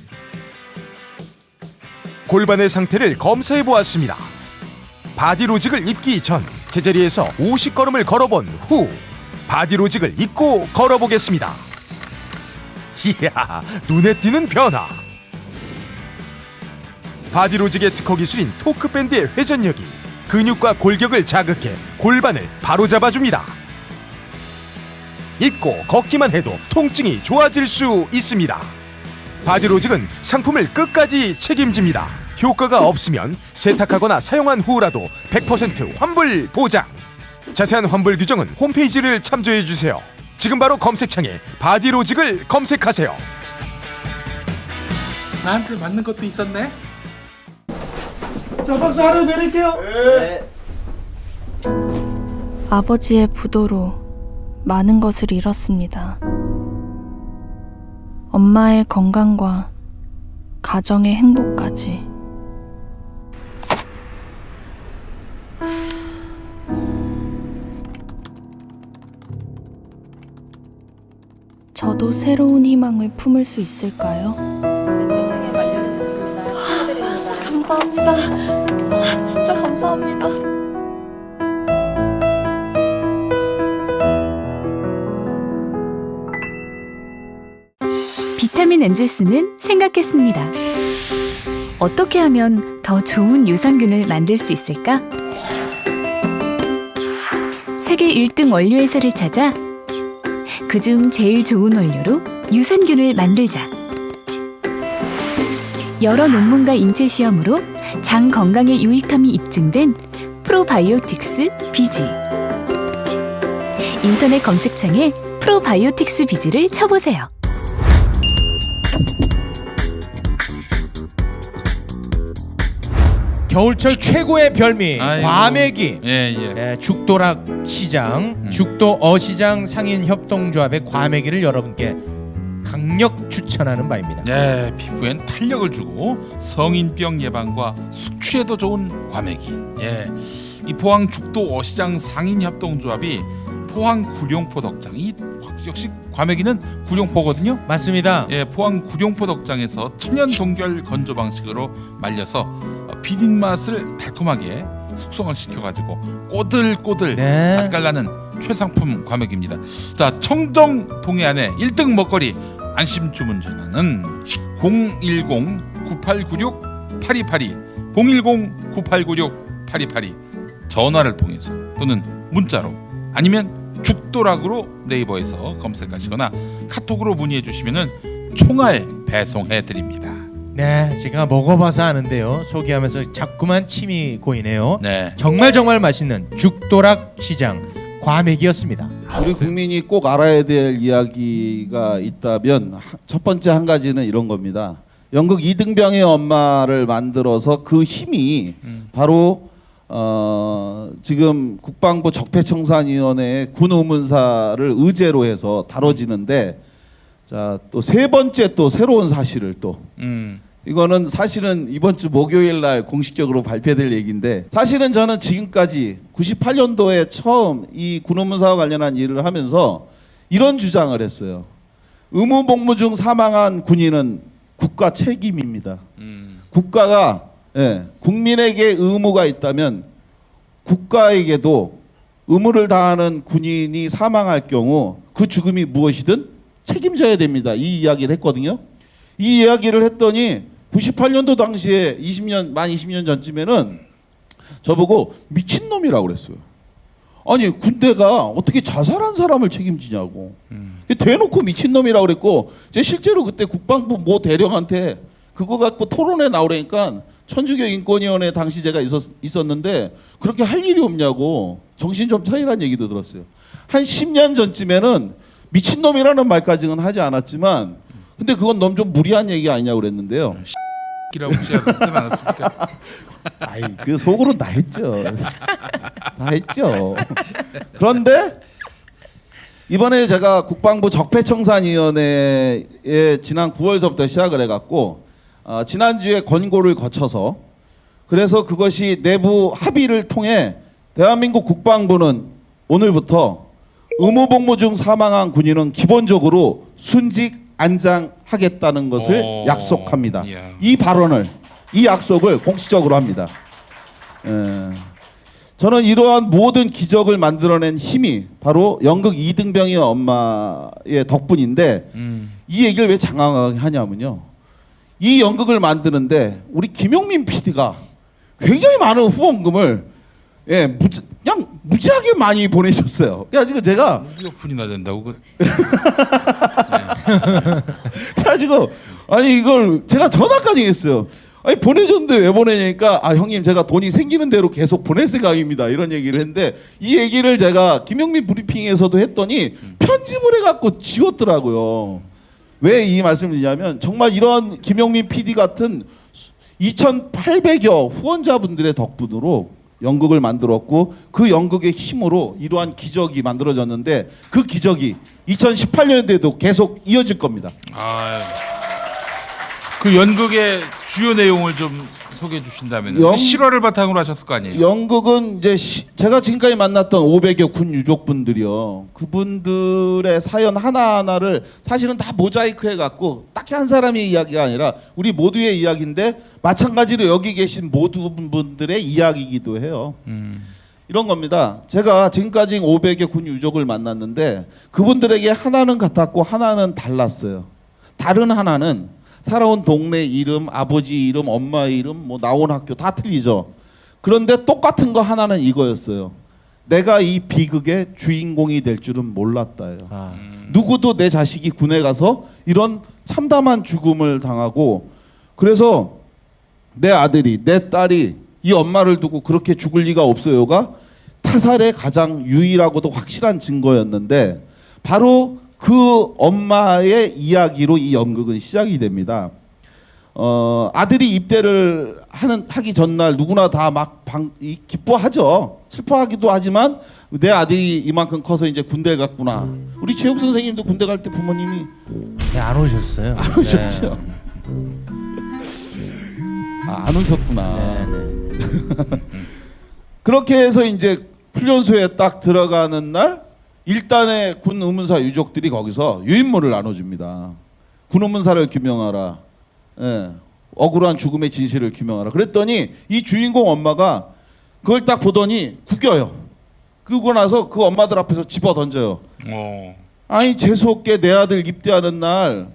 골반의 상태를 검사해 보았습니다. 바디로직을 입기 전 제자리에서 50걸음을 걸어본 후 바디로직을 입고 걸어보겠습니다. 이야, 눈에 띄는 변화. 바디로직의 특허 기술인 토크밴드의 회전력이 근육과 골격을 자극해 골반을 바로잡아줍니다. 입고 걷기만 해도 통증이 좋아질 수 있습니다. 바디로직은 상품을 끝까지 책임집니다. 효과가 없으면 세탁하거나 사용한 후라도 100% 환불 보장. 자세한 환불 규정은 홈페이지를 참조해주세요. 지금 바로 검색창에 바디로직을 검색하세요. 나한테 맞는 것도 있었네. 자, 박수 하나 드릴게요. 아버지의 부도로 많은 것을 잃었습니다. 엄마의 건강과 가정의 행복까지. 저도 새로운 희망을 품을 수 있을까요? 출생에 마련하셨습니다. 축하드립니다. 감사합니다. 진짜 감사합니다. 비타민 엔젤스는 생각했습니다. 어떻게 하면 더 좋은 유산균을 만들 수 있을까? 세계 1등 원료 회사를 찾아 그중 제일 좋은 원료로 유산균을 만들자. 여러 논문과 인체 시험으로 장 건강에 유익함이 입증된 프로바이오틱스 비지. 인터넷 검색창에 프로바이오틱스 비지를 쳐보세요. 겨울철 최고의 별미 아이고. 과메기. 예. 죽도락 시장, 죽도 어시장 상인 협동조합의 과메기를 여러분께 강력 추천하는 바입니다. 예, 피부엔 탄력을 주고 성인병 예방과 숙취에도 좋은 과메기. 예, 이 포항 죽도 어시장 상인 협동조합이 포항 구룡포 덕장, 이 역시 과메기는 구룡포거든요. 맞습니다. 예, 포항 구룡포 덕장에서 천연 동결 건조 방식으로 말려서 비린 맛을 달콤하게 숙성을 시켜가지고 꼬들꼬들 네. 맛깔나는 최상품 과메기입니다. 자, 청정 동해안의 1등 먹거리 안심 주문 전화는 010-9896-8282 010-9896-8282 전화를 통해서 또는 문자로 아니면 죽도락으로 네이버에서 검색하시거나 카톡으로 문의해 주시면은 총알 배송해 드립니다. 네, 제가 먹어봐서 아는데요. 소개하면서 자꾸만 침이 고이네요. 네. 정말 맛있는 죽도락 시장 과메기였습니다. 우리 국민이 꼭 알아야 될 이야기가 있다면 첫 번째 한 가지는 이런 겁니다. 연극 이등병의 엄마를 만들어서 그 힘이 바로 지금 국방부 적폐청산위원회의 군 의문사를 의제로 해서 다뤄지는데, 자, 또 세 번째 또 새로운 사실을 또 이거는 사실은 이번 주 목요일 날 공식적으로 발표될 얘기인데, 사실은 저는 지금까지 98년도에 처음 이 군 의문사와 관련한 일을 하면서 이런 주장을 했어요. 의무 복무 중 사망한 군인은 국가 책임입니다. 국가가 국민에게 의무가 있다면 국가에게도 의무를 다하는 군인이 사망할 경우 그 죽음이 무엇이든 책임져야 됩니다. 이 이야기를 했거든요. 이 이야기를 했더니 98년도 당시에 만 20년 전쯤에는 저보고 미친놈이라고 그랬어요. 아니, 군대가 어떻게 자살한 사람을 책임지냐고. 대놓고 미친놈이라고 그랬고, 제가 실제로 그때 국방부 모 대령한테 그거 갖고 토론회 나오라니까 천주교 인권위원회 당시 제가 있었는데 그렇게 할 일이 없냐고 정신 좀 차리라는 얘기도 들었어요. 한 10년 전쯤에는 미친놈이라는 말까지는 하지 않았지만 근데 그건 너무 좀 무리한 얘기 아니냐고 그랬는데요. 이라고 혹시 하지 않았습니까? 아이, 그 속으로 다 했죠. 다 했죠. 그런데 이번에 제가 국방부 적폐청산위원회에 지난 9월서부터 시작을 해갖고 지난주에 권고를 거쳐서 그래서 그것이 내부 합의를 통해 대한민국 국방부는 오늘부터 의무복무 중 사망한 군인은 기본적으로 순직 안장하겠다는 것을 오. 약속합니다. 이야. 이 발언을, 이 약속을 공식적으로 합니다. 저는 이러한 모든 기적을 만들어낸 힘이 바로 연극 이등병의 엄마의 덕분인데 이 얘기를 왜 장황하게 하냐면요. 이 연극을 만드는데 우리 김용민 PD가 굉장히 많은 후원금을 그냥 무지하게 많이 보내셨어요. 그래가지고 제가 몇 푼이나 된다고 그. 그래가지고 아니 이걸 제가 전화까지 했어요. 아니 보내줬는데 왜 보내냐니까 아 형님 제가 돈이 생기는 대로 계속 보낼 생각입니다 이런 얘기를 했는데 이 얘기를 제가 김용민 브리핑에서도 했더니 편집을 해갖고 지웠더라고요. 왜 이 말씀을 드리냐면 정말 이런 김용민 PD 같은 2,800여 후원자분들의 덕분으로 연극을 만들었고 그 연극의 힘으로 이러한 기적이 만들어졌는데 그 기적이 2018년에도 계속 이어질 겁니다. 그 연극의 주요 내용을 좀 소개해 주신다면 실화를 바탕으로 하셨을 거 아니에요? 연극은 이제 제가 지금까지 만났던 500여 군 유족분들이요. 그분들의 사연 하나하나를 사실은 다 모자이크 해갖고 딱히 한 사람의 이야기가 아니라 우리 모두의 이야기인데 마찬가지로 여기 계신 모든 분들의 이야기이기도 해요. 이런 겁니다. 제가 지금까지 500여 군 유족을 만났는데 그분들에게 하나는 같았고 하나는 달랐어요. 다른 하나는 살아온 동네 이름, 아버지 이름, 엄마 이름, 뭐 나온 학교 다 틀리죠. 그런데 똑같은 거 하나는 이거였어요. 내가 이 비극의 주인공이 될 줄은 몰랐다요. 누구도 내 자식이 군에 가서 이런 참담한 죽음을 당하고 그래서 내 아들이, 내 딸이 이 엄마를 두고 그렇게 죽을 리가 없어요가 타살의 가장 유일하고도 확실한 증거였는데 바로 그 엄마의 이야기로 이 연극은 시작이 됩니다. 아들이 입대를 하기 전날 누구나 다 막 기뻐하죠. 슬퍼하기도 하지만 내 아들이 이만큼 커서 이제 군대 갔구나. 우리 체육 선생님도 군대 갈 때 부모님이 안 오셨어요. 안 오셨죠. 안 오셨구나. 그렇게 해서 이제 훈련소에 딱 들어가는 날 일단의 군 의문사 유족들이 거기서 유인물을 나눠줍니다. 군 의문사를 규명하라. 억울한 죽음의 진실을 규명하라. 그랬더니 이 주인공 엄마가 그걸 딱 보더니 구겨요. 그러고 나서 그 엄마들 앞에서 집어 던져요. 아니 재수없게 내 아들 입대하는 날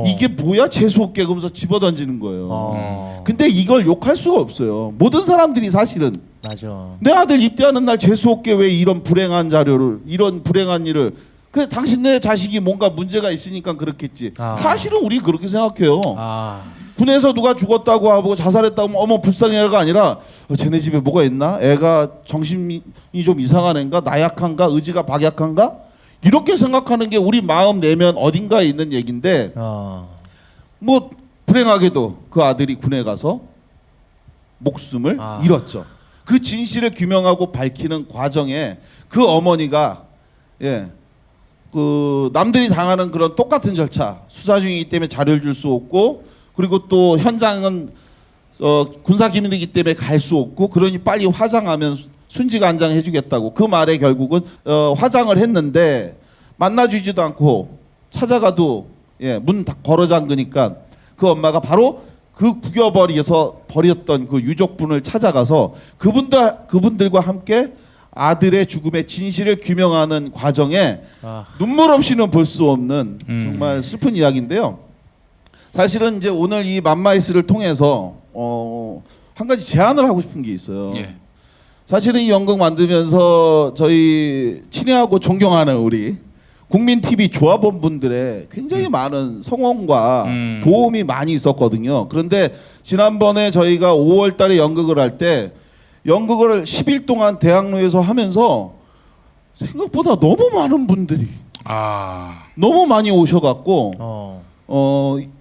이게 뭐야 재수없게 그러면서 집어 던지는 거예요. 근데 이걸 욕할 수가 없어요. 모든 사람들이 사실은 맞아. 내 아들 입대하는 날 재수없게 왜 이런 불행한 자료를 이런 불행한 일을 그 당신네 자식이 뭔가 문제가 있으니까 그렇겠지. 사실은 우리 그렇게 생각해요. 군에서 누가 죽었다고 하고 자살했다고 하면 어머 불쌍해가 아니라 쟤네 집에 뭐가 있나? 애가 정신이 좀 이상한 애인가? 나약한가? 의지가 박약한가? 이렇게 생각하는 게 우리 마음 내면 어딘가에 있는 얘기인데 뭐 불행하게도 그 아들이 군에 가서 목숨을 잃었죠. 그 진실을 규명하고 밝히는 과정에 그 어머니가 그 남들이 당하는 그런 똑같은 절차 수사 중이기 때문에 자료를 줄 수 없고 그리고 또 현장은 군사 기밀이기 때문에 갈 수 없고 그러니 빨리 화장하면 순직 안장 해주겠다고 그 말에 결국은 화장을 했는데 만나주지도 않고 찾아가도 문 다 걸어 잠그니까 그 엄마가 바로 그 구겨버려서 버렸던 그 유족분을 찾아가서 그분들과 함께 아들의 죽음의 진실을 규명하는 과정에 눈물 없이는 볼 수 없는 정말 슬픈 이야기인데요. 사실은 이제 오늘 이 맘마이스를 통해서 한 가지 제안을 하고 싶은 게 있어요. 사실은 이 연극 만들면서 저희 친애하고 존경하는 우리 국민 TV 조합원분들의 굉장히 많은 성원과 도움이 많이 있었거든요. 그런데 지난번에 저희가 5월달에 연극을 할 때 연극을 10일 동안 대학로에서 하면서 생각보다 너무 많은 분들이 너무 많이 오셔갖고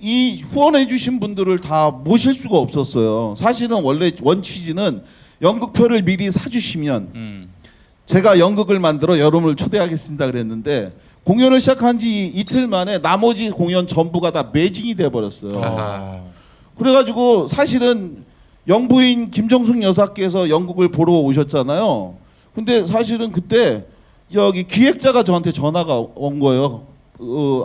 이 후원해주신 분들을 다 모실 수가 없었어요. 사실은 원래 원 취지는 연극표를 미리 사주시면 제가 연극을 만들어 여러분을 초대하겠습니다 그랬는데 공연을 시작한 지 이틀 만에 나머지 공연 전부가 다 매진이 돼버렸어요. 그래가지고 사실은 영부인 김정숙 여사께서 연극을 보러 오셨잖아요. 근데 사실은 그때 여기 기획자가 저한테 전화가 온 거예요.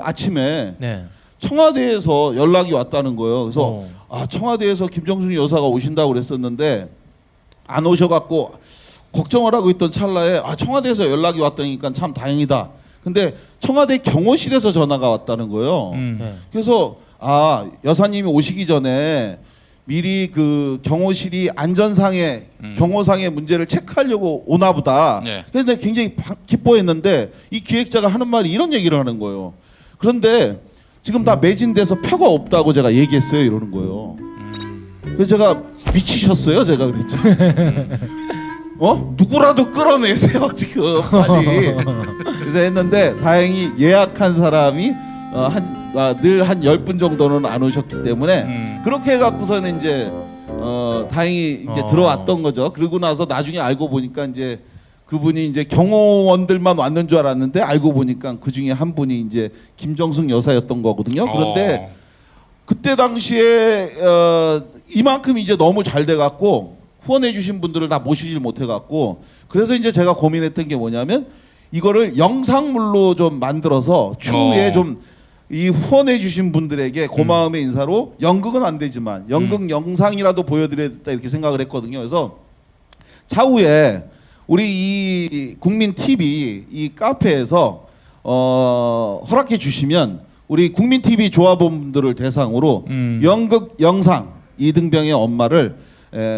아침에 네. 청와대에서 연락이 왔다는 거예요. 그래서 청와대에서 김정숙 여사가 오신다고 그랬었는데 안 오셔갖고 걱정을 하고 있던 찰나에 청와대에서 연락이 왔다니까 참 다행이다. 근데 청와대 경호실에서 전화가 왔다는 거예요. 네. 그래서 여사님이 오시기 전에 미리 그 경호실이 안전상의 경호상의 문제를 체크하려고 오나 보다. 네. 그런데 굉장히 기뻐했는데 이 기획자가 하는 말이 이런 얘기를 하는 거예요. 그런데 지금 다 매진돼서 표가 없다고 제가 얘기했어요. 이러는 거예요. 그래서 제가 미치셨어요? 제가 그랬죠. 누구라도 끌어내세요 지금 빨리. 그래서 했는데 다행히 예약한 사람이 늘 한 10분 정도는 안 오셨기 때문에 그렇게 해갖고서는 이제 다행히 이제 들어왔던 거죠. 그러고 나서 나중에 알고 보니까 이제 그분이 이제 경호원들만 왔는 줄 알았는데 알고 보니까 그 중에 한 분이 이제 김정숙 여사였던 거거든요. 그런데 그때 당시에 이만큼 이제 너무 잘 돼갖고 후원해주신 분들을 다 모시질 못해갖고 그래서 이제 제가 고민했던 게 뭐냐면 이거를 영상물로 좀 만들어서 추후에 좀 이 후원해주신 분들에게 고마움의 인사로 연극은 안 되지만 연극 영상이라도 보여드려야겠다 이렇게 생각을 했거든요. 그래서 차후에 우리 이 국민 TV 이 카페에서 허락해 주시면 우리 국민 TV 조합원분들을 대상으로 연극 영상 이등병의 엄마를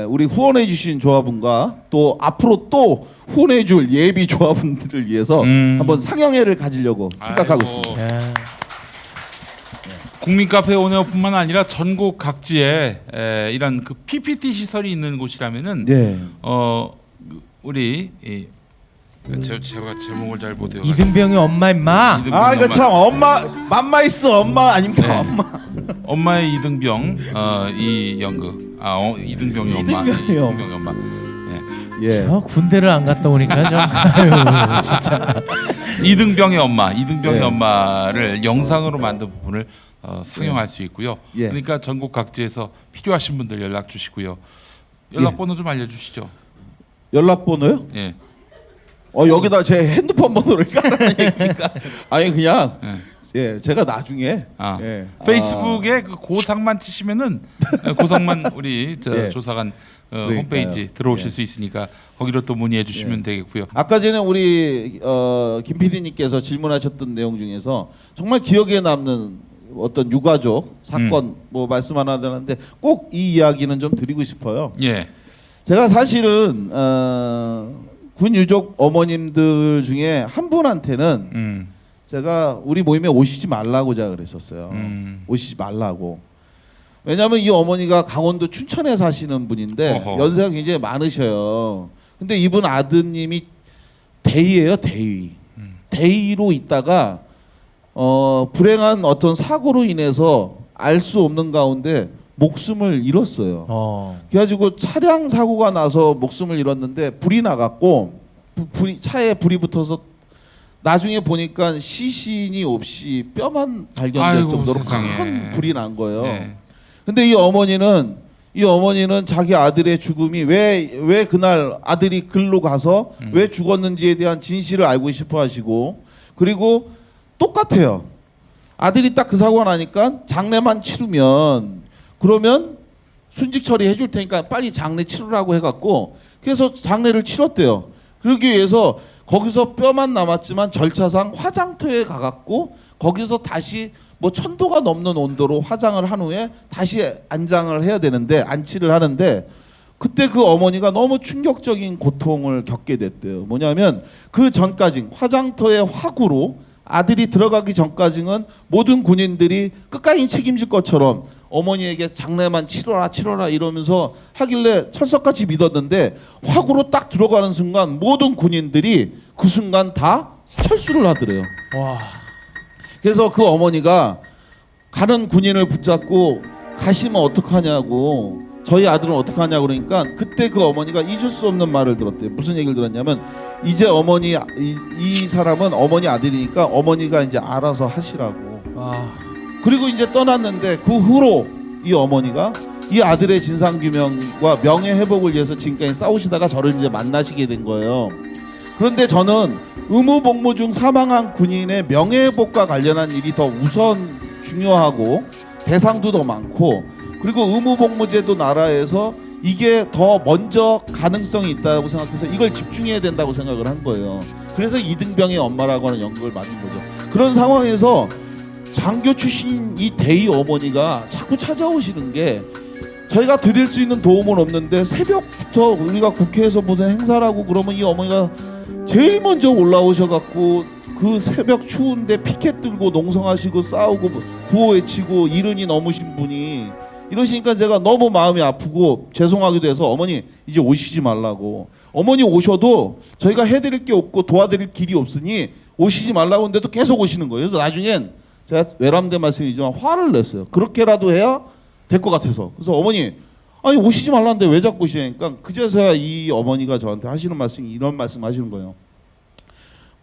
우리 후원해 주신 조합원과 또 앞으로 또 후원해 줄 예비 조합원들을 위해서 한번 상영회를 가지려고 생각하고 있습니다. 국민 카페 오네어뿐만 아니라 전국 각지에 이런 그 PPT 시설이 있는 곳이라면은 우리 제가 제목을 잘 못해요. 이등병의 엄마 임마. 이거 참 엄마 맘마이스 엄마 아닙니까? 엄마. 엄마의 이등병 이 연극. 이등병의 엄마. 이등병의 엄마. 저 군대를 안 갔다 오니까 좀 아유 진짜. 이등병의 엄마를 영상으로 만든 부분을 상영할 수 있고요. 그러니까 전국 각지에서 필요하신 분들 연락 주시고요. 연락번호 좀 알려주시죠. 연락번호요? 예. 여기다 제 핸드폰 번호를 깔아라는 얘기니까 아니 그냥 제가 나중에 페이스북에 그 고상만 치시면은 고상만 우리 조사관 홈페이지 들어오실 수 있으니까 거기로 또 문의해 주시면 되겠고요. 아까 전에 우리 김 PD님께서 질문하셨던 내용 중에서 정말 기억에 남는 어떤 유가족 사건 뭐 말씀 하나 하는데 꼭 이 이야기는 좀 드리고 싶어요. 제가 사실은 군 유족 어머님들 중에 한 분한테는 제가 우리 모임에 오시지 말라고 제가 그랬었어요. 오시지 말라고. 왜냐하면 이 어머니가 강원도 춘천에 사시는 분인데 연세가 굉장히 많으셔요. 근데 이분 아드님이 대위예요, 대위. 대위로 있다가 불행한 어떤 사고로 인해서 알 수 없는 가운데 목숨을 잃었어요. 그래가지고 차량 사고가 나서 목숨을 잃었는데 불이 나갔고 차에 불이 붙어서 나중에 보니까 시신이 없이 뼈만 발견될 정도로 큰 불이 난 거예요. 근데 이 어머니는 자기 아들의 죽음이 왜 그날 아들이 글로 가서 왜 죽었는지에 대한 진실을 알고 싶어 하시고 그리고 똑같아요. 아들이 딱 그 사고가 나니까 장례만 치르면 그러면 순직 처리해 줄 테니까 빨리 장례 치르라고 해갖고 그래서 장례를 치렀대요. 그러기 위해서 거기서 뼈만 남았지만 절차상 화장터에 가갖고 거기서 다시 뭐 1000도가 넘는 온도로 화장을 한 후에 다시 안장을 해야 되는데 안치를 하는데 그때 그 어머니가 너무 충격적인 고통을 겪게 됐대요. 뭐냐면 그 전까지 화장터의 화구로 아들이 들어가기 전까지는 모든 군인들이 끝까지 책임질 것처럼 어머니에게 장례만 치러라 이러면서 하길래 철석같이 믿었는데 화구로 딱 들어가는 순간 모든 군인들이 그 순간 다 철수를 하더래요. 그래서 그 어머니가 가는 군인을 붙잡고 가시면 어떡하냐고 저희 아들은 어떡하냐고 그러니까 그때 그 어머니가 잊을 수 없는 말을 들었대요. 무슨 얘기를 들었냐면 이제 어머니 이 사람은 어머니 아들이니까 어머니가 이제 알아서 하시라고. 그리고 이제 떠났는데 그 후로 이 어머니가 이 아들의 진상규명과 명예회복을 위해서 지금까지 싸우시다가 저를 이제 만나시게 된 거예요. 그런데 저는 의무복무 중 사망한 군인의 명예회복과 관련한 일이 더 우선 중요하고 대상도 더 많고, 그리고 의무복무제도 나라에서 이게 더 먼저 가능성이 있다고 생각해서 이걸 집중해야 된다고 생각을 한 거예요. 그래서 이등병의 엄마라고 하는 연극을 만든 거죠. 그런 상황에서 장교 출신 이 대의 어머니가 자꾸 찾아오시는 게, 저희가 드릴 수 있는 도움은 없는데 새벽부터 우리가 국회에서 무슨 행사를 하고 그러면 이 어머니가 제일 먼저 올라오셔갖고 그 새벽 추운데 피켓 들고 농성하시고 싸우고 구호 외치고 이른이 넘으신 분이 이러시니까 제가 너무 마음이 아프고 죄송하기도 해서 어머니 이제 오시지 말라고. 어머니 오셔도 저희가 해드릴 게 없고 도와드릴 길이 없으니 오시지 말라고 했는데도 계속 오시는 거예요. 그래서 나중엔 제가 외람된 말씀이지만 화를 냈어요. 그렇게라도 해야 될 것 같아서. 그래서 어머니 아니 오시지 말라는데 왜 자꾸 오시냐니까 그제서야 이 어머니가 저한테 하시는 말씀이 이런 말씀 하시는 거예요.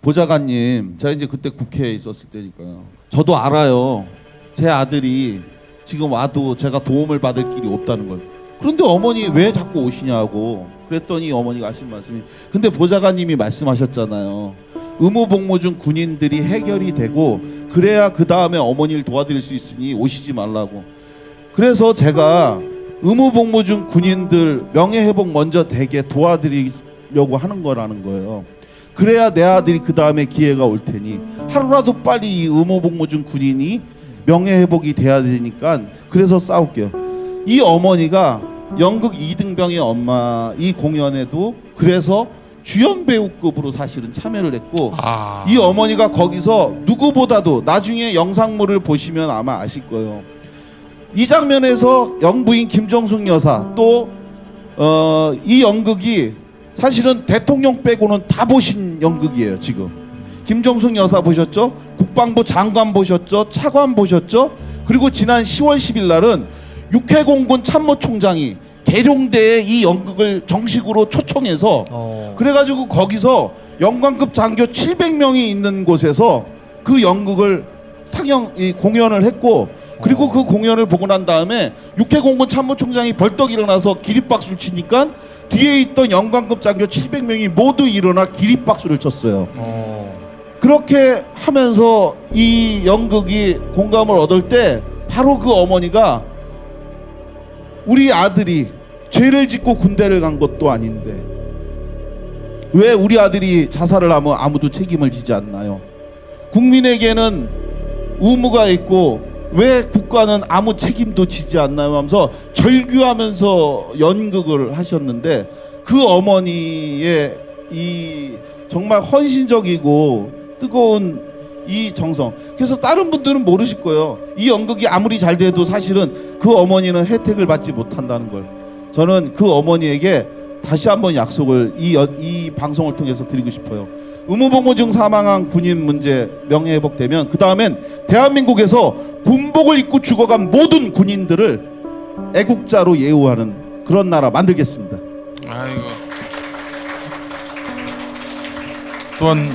보좌관님, 제가 이제 그때 국회에 있었을 때니까요. 저도 알아요. 제 아들이 지금 와도 제가 도움을 받을 길이 없다는 걸. 그런데 어머니 왜 자꾸 오시냐고 그랬더니 어머니가 하신 말씀이, 근데 보좌관님이 말씀하셨잖아요. 의무복무 중 군인들이 해결이 되고 그래야 그 다음에 어머니를 도와드릴 수 있으니 오시지 말라고. 그래서 제가 의무복무 중 군인들 명예회복 먼저 되게 도와드리려고 하는 거라는 거예요. 그래야 내 아들이 그 다음에 기회가 올 테니 하루라도 빨리 이 의무복무 중 군인이 명예회복이 돼야 되니까 그래서 싸울게요. 이 어머니가 연극 이등병의 엄마 이 공연에도 그래서 주연 배우급으로 사실은 참여를 했고, 이 어머니가 거기서 누구보다도 나중에 영상물을 보시면 아마 아실 거예요. 이 장면에서 영부인 김정숙 여사 또 이 연극이 사실은 대통령 빼고는 다 보신 연극이에요. 지금 김정숙 여사 보셨죠? 국방부 장관 보셨죠? 차관 보셨죠? 그리고 지난 10월 10일 날은 육해공군 참모총장이 계룡대에 이 연극을 정식으로 초청해서 그래가지고 거기서 영관급 장교 700명이 있는 곳에서 그 연극을 공연을 했고, 그리고 그 공연을 보고 난 다음에 육해공군 참모총장이 벌떡 일어나서 기립박수를 치니까 뒤에 있던 영관급 장교 700명이 모두 일어나 기립박수를 쳤어요. 그렇게 하면서 이 연극이 공감을 얻을 때 바로 그 어머니가 우리 아들이 죄를 짓고 군대를 간 것도 아닌데 왜 우리 아들이 자살을 하면 아무도 책임을 지지 않나요? 국민에게는 의무가 있고 왜 국가는 아무 책임도 지지 않나요? 하면서 절규하면서 연극을 하셨는데, 그 어머니의 이 정말 헌신적이고 뜨거운 이 정성, 그래서 다른 분들은 모르실 거예요. 이 연극이 아무리 잘 돼도 사실은 그 어머니는 혜택을 받지 못한다는 걸. 저는 그 어머니에게 다시 한번 약속을 이 방송을 통해서 드리고 싶어요. 의무복무 중 사망한 군인 문제 명예회복되면 그 다음엔 대한민국에서 군복을 입고 죽어간 모든 군인들을 애국자로 예우하는 그런 나라 만들겠습니다. 아이고. 또한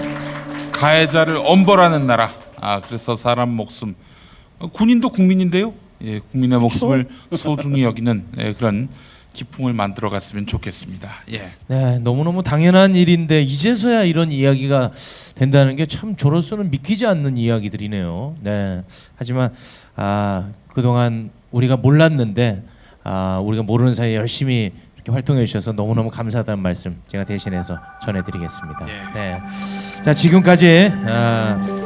가해자를 엄벌하는 나라. 그래서 사람 목숨, 군인도 국민인데요. 예, 국민의 목숨을 소중히 여기는 그런 기풍을 만들어 갔으면 좋겠습니다. 예. 네, 너무너무 당연한 일인데 이제서야 이런 이야기가 된다는 게 참 저로서는 믿기지 않는 이야기들이네요. 네. 하지만 그동안 우리가 몰랐는데 우리가 모르는 사이에 열심히 이렇게 활동해 주셔서 너무너무 감사하다는 말씀 제가 대신해서 전해드리겠습니다. 예. 네. 자, 지금까지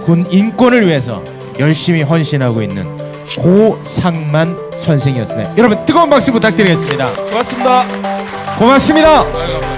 군 인권을 위해서 열심히 헌신하고 있는 고상만 선생이었습니다. 여러분 뜨거운 박수 부탁드리겠습니다. 고맙습니다. 고맙습니다. 아이고.